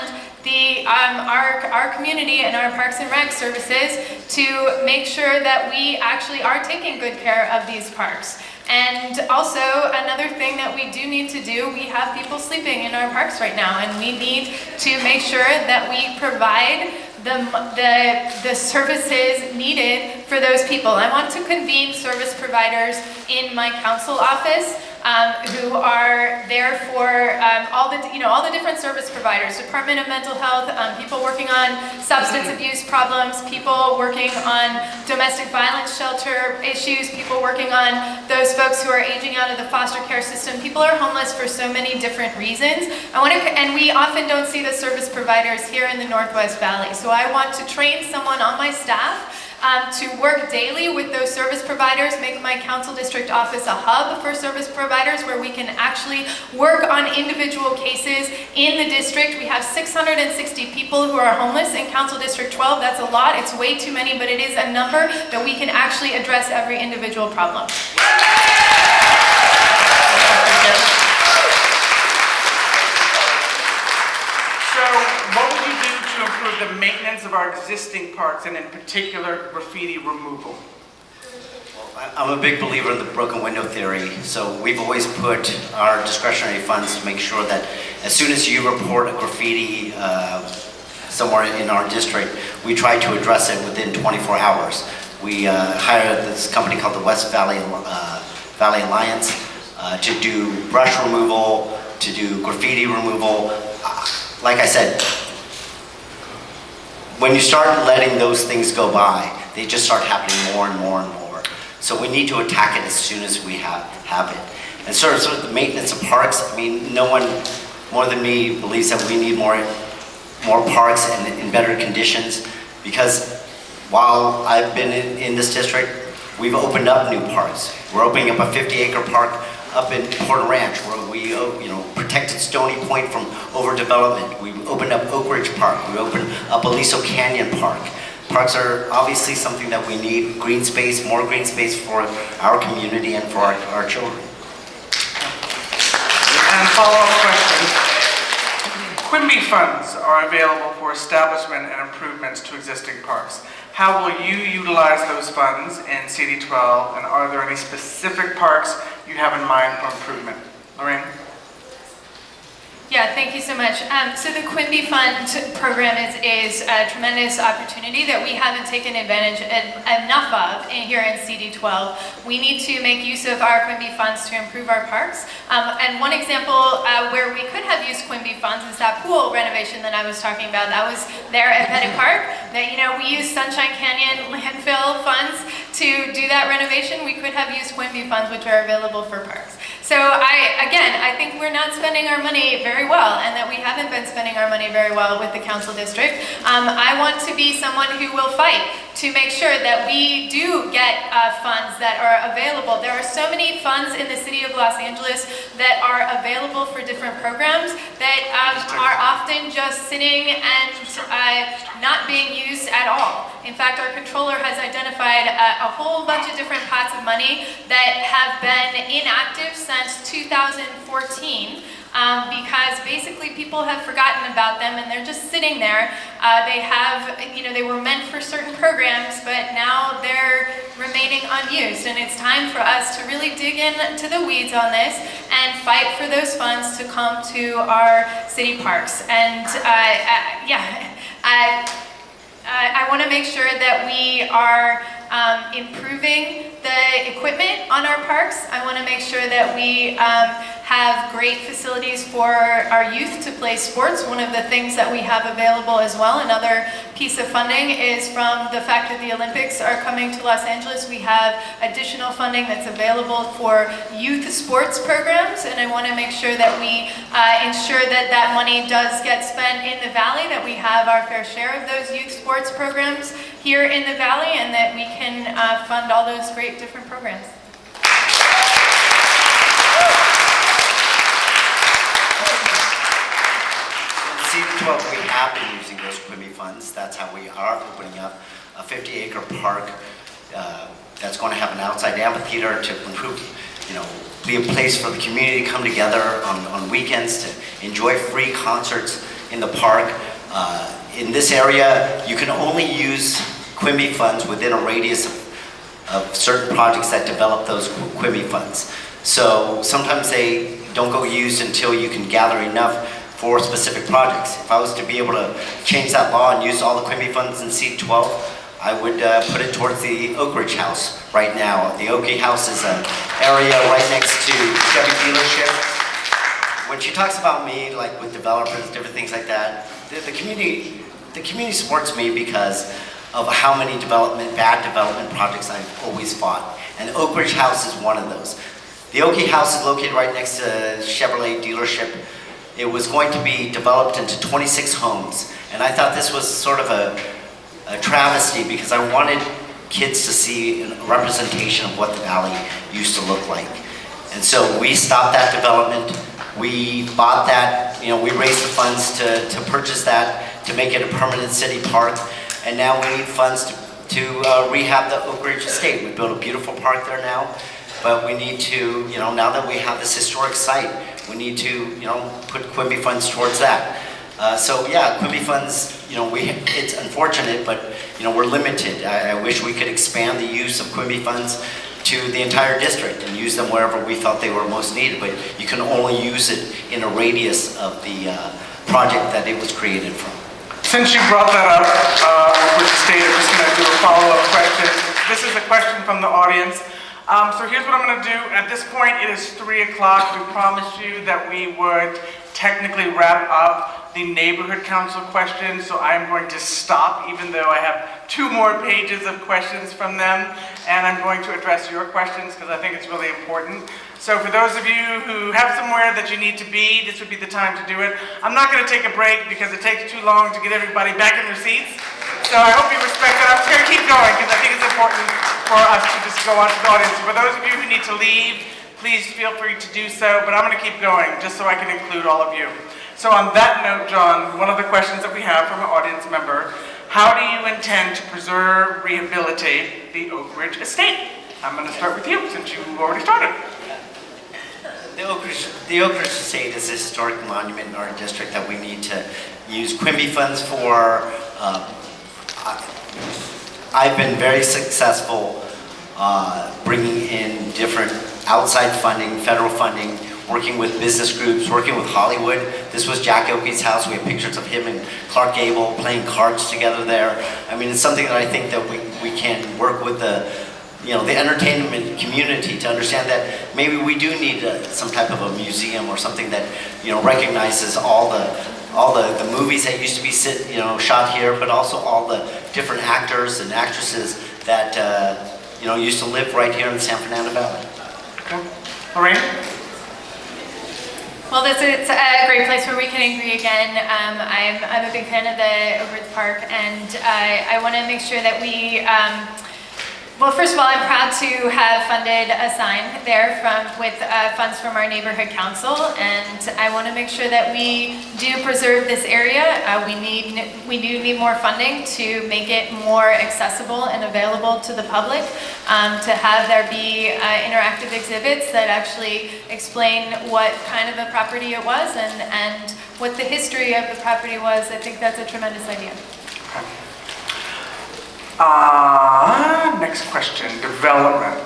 our community and our Parks and Rec services to make sure that we actually are taking good care of these parks. And also, another thing that we do need to do, we have people sleeping in our parks right now, and we need to make sure that we provide the services needed for those people. I want to convene service providers in my council office who are there for all the different service providers, Department of Mental Health, people working on substance abuse problems, people working on domestic violence shelter issues, people working on those folks who are aging out of the foster care system. People are homeless for so many different reasons. And we often don't see the service providers here in the Northwest Valley. So I want to train someone on my staff to work daily with those service providers, make my council district office a hub for service providers where we can actually work on individual cases in the district. We have 660 people who are homeless in Council District 12. That's a lot. It's way too many, but it is a number that we can actually address every individual problem. So what would you do to improve the maintenance of our existing parks, and in particular graffiti removal? I'm a big believer in the broken window theory, so we've always put our discretionary funds to make sure that as soon as you report a graffiti somewhere in our district, we try to address it within 24 hours. We hired this company called the West Valley Alliance to do brush removal, to do graffiti removal. Like I said, when you start letting those things go by, they just start happening more and more and more. So we need to attack it as soon as we have it. And sort of the maintenance of parks, I mean, no one more than me believes that we need more parks and in better conditions, because while I've been in this district, we've opened up new parks. We're opening up a 50-acre park up in Porter Ranch where we protected Stony Point from overdevelopment. We opened up Oak Ridge Park. We opened up Aliso Canyon Park. Parks are obviously something that we need. Green space, more green space for our community and for our children. And follow-up question. Quimby funds are available for establishment and improvements to existing parks. How will you utilize those funds in CD12, and are there any specific parks you have in mind for improvement? Loraine? Yeah, thank you so much. So the Quimby Fund program is a tremendous opportunity that we haven't taken advantage enough of here in CD12. We need to make use of our Quimby funds to improve our parks. And one example where we could have used Quimby funds is that pool renovation that I was talking about. That was there at Pettit Park. That we used Sunshine Canyon landfill funds to do that renovation. We could have used Quimby funds, which are available for parks. So I think we're not spending our money very well, and that we haven't been spending our money very well with the council district. I want to be someone who will fight to make sure that we do get funds that are available. There are so many funds in the city of Los Angeles that are available for different programs that are often just sitting and not being used at all. In fact, our controller has identified a whole bunch of different pots of money that have been inactive since 2014. Because basically people have forgotten about them and they're just sitting there. They were meant for certain programs, but now they're remaining unused. And it's time for us to really dig into the weeds on this and fight for those funds to come to our city parks. And I want to make sure that we are improving the equipment on our parks. I want to make sure that we have great facilities for our youth to play sports. One of the things that we have available as well, another piece of funding, is from the fact that the Olympics are coming to Los Angeles. We have additional funding that's available for youth sports programs, and I want to make sure that we ensure that that money does get spent in the Valley, that we have our fair share of those youth sports programs here in the Valley, and that we can fund all those great different programs. CD12, we have been using those Quimby funds. That's how we are opening up a 50-acre park that's going to have an outside amphitheater to improve, be a place for the community to come together on weekends to enjoy free concerts in the park. In this area, you can only use QIMBY funds within a radius of certain projects that develop those QIMBY funds. So sometimes they don't go used until you can gather enough for specific projects. If I was to be able to change that law and use all the QIMBY funds in CD12, I would put it towards the Oak Ridge House right now. The Oakie House is an area right next to Chevy dealership. When she talks about me, like with developers, different things like that, the community supports me because of how many bad development projects I've always fought. And Oak Ridge House is one of those. The Oakie House is located right next to Chevrolet dealership. It was going to be developed into 26 homes. And I thought this was sort of a travesty because I wanted kids to see a representation of what the valley used to look like. And so we stopped that development. We bought that, we raised the funds to purchase that, to make it a permanent city park. And now we need funds to rehab the Oak Ridge Estate. We built a beautiful park there now, but we need to, now that we have this historic site, we need to, put QIMBY funds towards that. So yeah, QIMBY funds, it's unfortunate, but we're limited. I wish we could expand the use of QIMBY funds to the entire district and use them wherever we felt they were most needed, but you can only use it in a radius of the project that it was created from. Since you brought that up with the state, I'm just going to do a follow-up question. This is a question from the audience. So here's what I'm going to do. At this point, it is 3 o'clock. We promised you that we would technically wrap up the neighborhood council questions, so I'm going to stop, even though I have 2 more pages of questions from them, and I'm going to address your questions because I think it's really important. So for those of you who have somewhere that you need to be, this would be the time to do it. I'm not going to take a break because it takes too long to get everybody back in their seats. So I hope you respect that. I'm just going to keep going because I think it's important for us to just go on to the audience. For those of you who need to leave, please feel free to do so, but I'm going to keep going just so I can include all of you. So on that note, John, one of the questions that we have from an audience member, how do you intend to preserve, rehabilitate the Oak Ridge Estate? I'm going to start with you since you already started. The Oak Ridge Estate is a historic monument in our district that we need to use QIMBY funds for. I've been very successful bringing in different outside funding, federal funding, working with business groups, working with Hollywood. This was Jack Oakey's house. We have pictures of him and Clark Gable playing cards together there. I mean, it's something that I think that we can work with the entertainment community to understand that maybe we do need some type of a museum or something that, recognizes all the movies that used to be shot here, but also all the different actors and actresses that, used to live right here in the San Fernando Valley. Okay. Loraine? Well, it's a great place where we can agree again. I'm a big fan of the Oak Ridge Park, and I want to make sure that we, well, first of all, I'm proud to have funded a sign there with funds from our neighborhood council, and I want to make sure that we do preserve this area. We do need more funding to make it more accessible and available to the public, to have there be interactive exhibits that actually explain what kind of a property it was and what the history of the property was. I think that's a tremendous idea. Next question, development.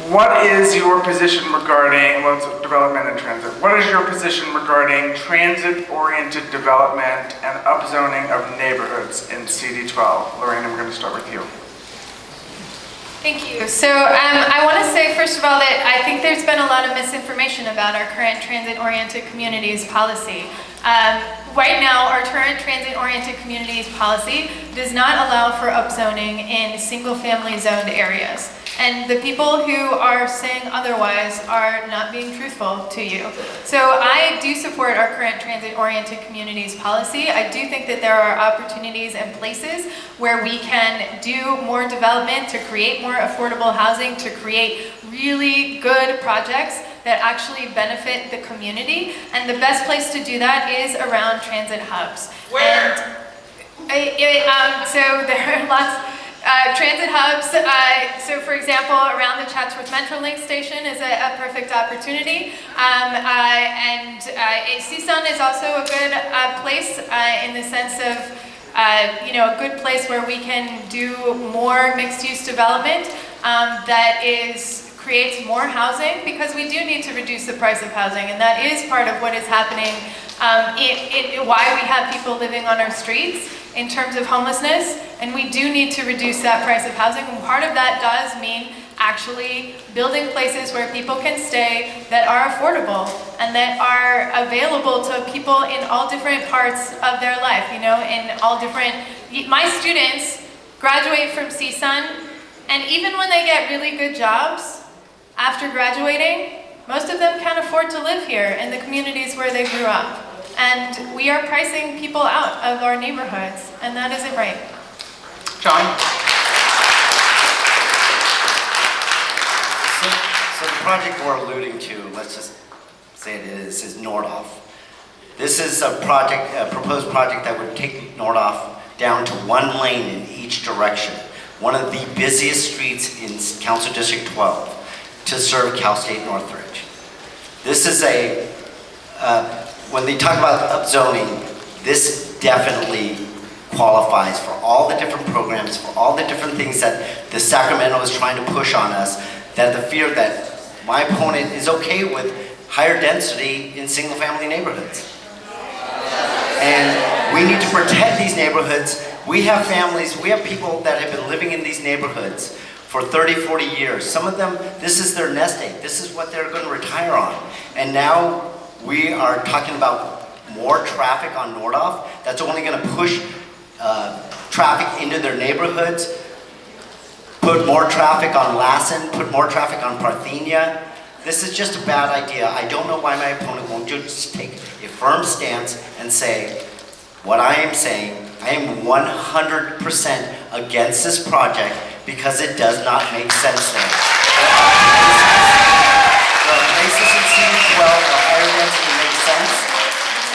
What is your position regarding, well, it's development and transit. What is your position regarding transit-oriented development and upzoning of neighborhoods in CD12? Loraine, I'm going to start with you. Thank you. So I want to say, first of all, that I think there's been a lot of misinformation about our current transit-oriented communities policy. Right now, our current transit-oriented communities policy does not allow for upzoning in single-family zoned areas. And the people who are saying otherwise are not being truthful to you. So I do support our current transit-oriented communities policy. I do think that there are opportunities and places where we can do more development to create more affordable housing, to create really good projects that actually benefit the community. And the best place to do that is around transit hubs. Where? And so there are lots. Transit hubs, so for example, around the Chatsworth Metrolink station is a perfect opportunity. CSUN is also a good place in the sense of, a good place where we can do more mixed-use development that creates more housing, because we do need to reduce the price of housing, and that is part of what is happening, why we have people living on our streets in terms of homelessness, and we do need to reduce that price of housing, and part of that does mean actually building places where people can stay that are affordable and that are available to people in all different parts of their life, in all different... My students graduate from CSUN, and even when they get really good jobs after graduating, most of them can't afford to live here in the communities where they grew up. And we are pricing people out of our neighborhoods, and that isn't right. John? So the project we're alluding to, let's just say it is Nordhoff. This is a proposed project that would take Nordhoff down to one lane in each direction. One of the busiest streets in Council District 12 to serve Cal State Northridge. This is when they talk about upzoning, this definitely qualifies for all the different programs, for all the different things that the Sacramento is trying to push on us, that the fear that my opponent is okay with higher density in single-family neighborhoods. And we need to protect these neighborhoods. We have families, we have people that have been living in these neighborhoods for 30, 40 years. Some of them, this is their nest egg. This is what they're going to retire on. And now we are talking about more traffic on Nordhoff. That's only going to push traffic into their neighborhoods, put more traffic on Lassen, put more traffic on Parthenia. This is just a bad idea. I don't know why my opponent won't just take a firm stance and say what I am saying. I am 100% against this project because it does not make sense there. The places in CD12 are higher density make sense,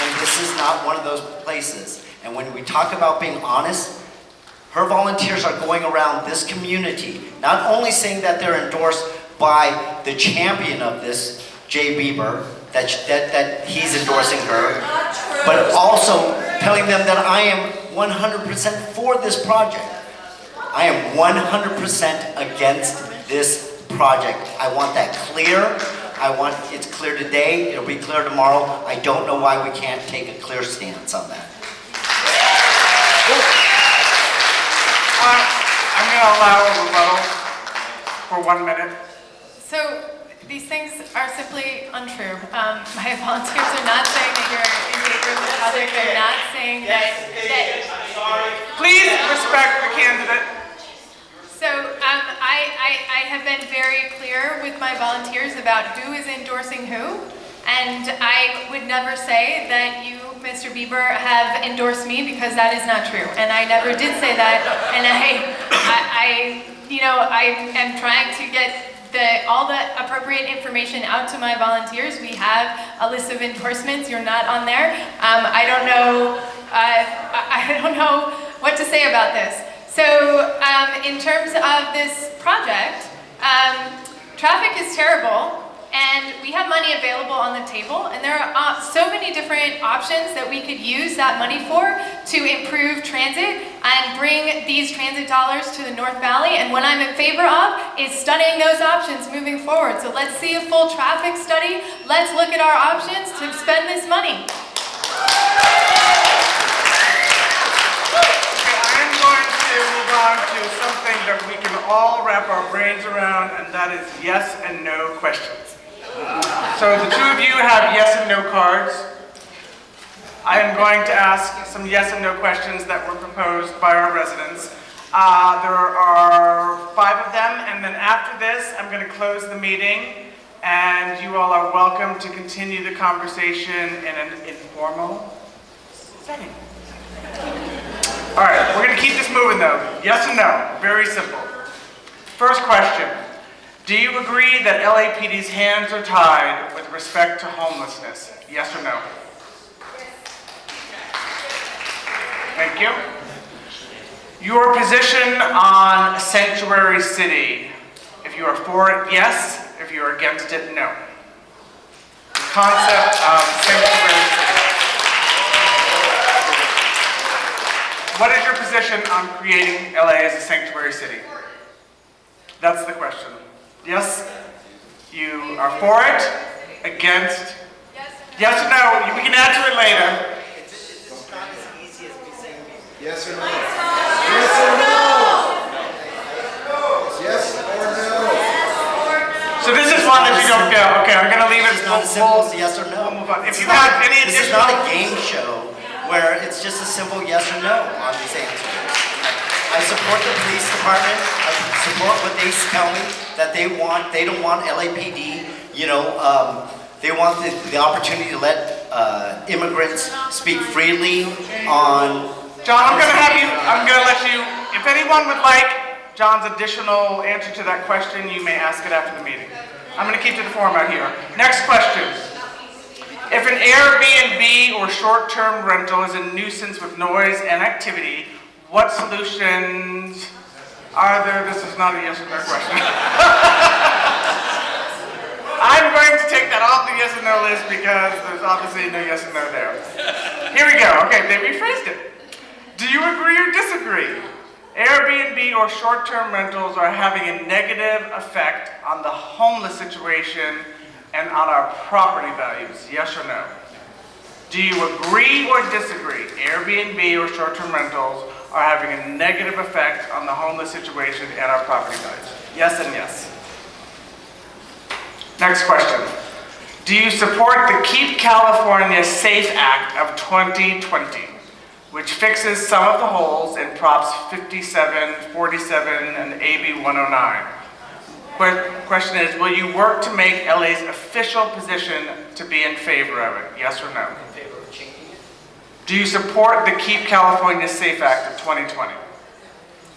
and this is not one of those places. And when we talk about being honest, her volunteers are going around this community, not only saying that they're endorsed by the champion of this, Jay Bieber, that he's endorsing her, but also telling them that I am 100% for this project. I am 100% against this project. I want that clear. It's clear today, it'll be clear tomorrow. I don't know why we can't take a clear stance on that. I'm going to allow a rebuttal for 1 minute. So these things are simply untrue. My volunteers are not saying that you're in favor of the project. They're not saying that Please respect the candidate. So I have been very clear with my volunteers about who is endorsing who, and I would never say that you, Mr. Bieber, have endorsed me, because that is not true, and I never did say that. And I am trying to get all the appropriate information out to my volunteers. We have a list of endorsements. You're not on there. I don't know what to say about this. So in terms of this project, traffic is terrible, and we have money available on the table, and there are so many different options that we could use that money for to improve transit and bring these transit dollars to the North Valley. And what I'm in favor of is studying those options moving forward. So let's see a full traffic study. Let's look at our options to spend this money. I'm going to move on to something that we can all wrap our brains around, and that is yes and no questions. So the two of you have yes and no cards. I am going to ask some yes and no questions that were proposed by our residents. There are 5 of them, and then after this, I'm going to close the meeting, and you all are welcome to continue the conversation in an informal setting. All right, we're going to keep this moving though. Yes and no, very simple. First question, do you agree that LAPD's hands are tied with respect to homelessness? Yes or no? Thank you. Your position on sanctuary city. If you are for it, yes. If you are against it, no. The concept of sanctuary city. What is your position on creating LA as a sanctuary city? That's the question. Yes? You are for it? Against? Yes or no? We can answer it later. It's not as easy as me saying Yes or no? Yes or no? Yes or no? So this is one that you don't go. Okay, I'm going to leave it. It's not as simple as yes or no. We'll move on. If you have any This is additional... not a game show where it's just a simple yes or no on these answers. I support the police department. I support what they tell me that they want. They don't want LAPD. You know, they want the opportunity to let immigrants speak freely on. John, I'm going to let you, if anyone would like John's additional answer to that question, you may ask it after the meeting. I'm going to keep to the format here. Next question. If an Airbnb or short-term rental is a nuisance with noise and activity, what solutions are there? This is not a yes or no question. I'm going to take that off the yes or no list because there's obviously no yes or no there. Here we go. Okay, they rephrased it. Do you agree or disagree? Airbnb or short-term rentals are having a negative effect on the homeless situation and on our property values, yes or no? Do you agree or disagree? Airbnb or short-term rentals are having a negative effect on the homeless situation and our property values, yes and yes. Next question. Do you support the Keep California Safe Act of 2020? Which fixes some of the holes in Props 57, 47, and AB 109. Question is, will you work to make LA's official position to be in favor of it? Yes or no? In favor of changing it? Do you support the Keep California Safe Act of 2020?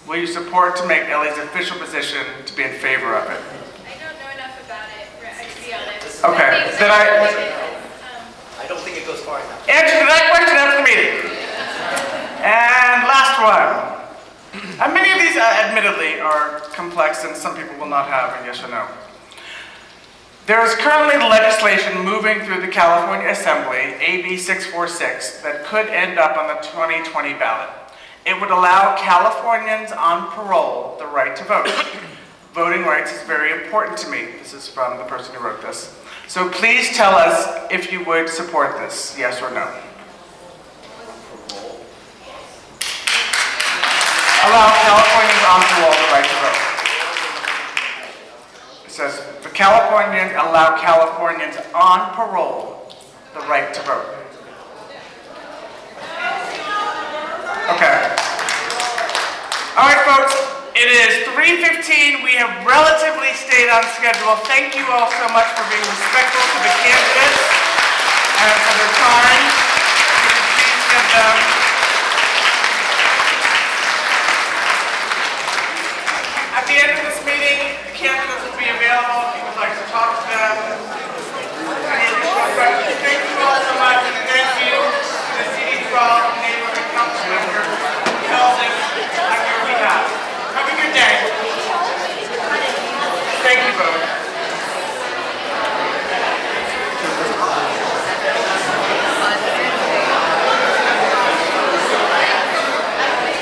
Will you support to make LA's official position to be in favor of it? I don't know enough about it, to be honest. Okay, then I don't think it goes far enough. answer to that question after the meeting. And last one. And many of these, admittedly, are complex and some people will not have a yes or no. There is currently legislation moving through the California Assembly, AB 646, that could end up on the 2020 ballot. It would allow Californians on parole the right to vote. Voting rights is very important to me. This is from the person who wrote this. So please tell us if you would support this, yes or no. Allow Californians on parole the right to vote. It says, the Californians allow Californians on parole the right to vote. Okay. All right, folks, it is 3:15. We have relatively stayed on schedule. Thank you all so much for being respectful to the candidates and for their time. If you could please give them at the end of this meeting, the candidates will be available if you would like to talk to them. Any additional questions? Thank you all so much, and thank you to the CD12 neighborhood council member who held this on your behalf. Have a good day. Thank you both.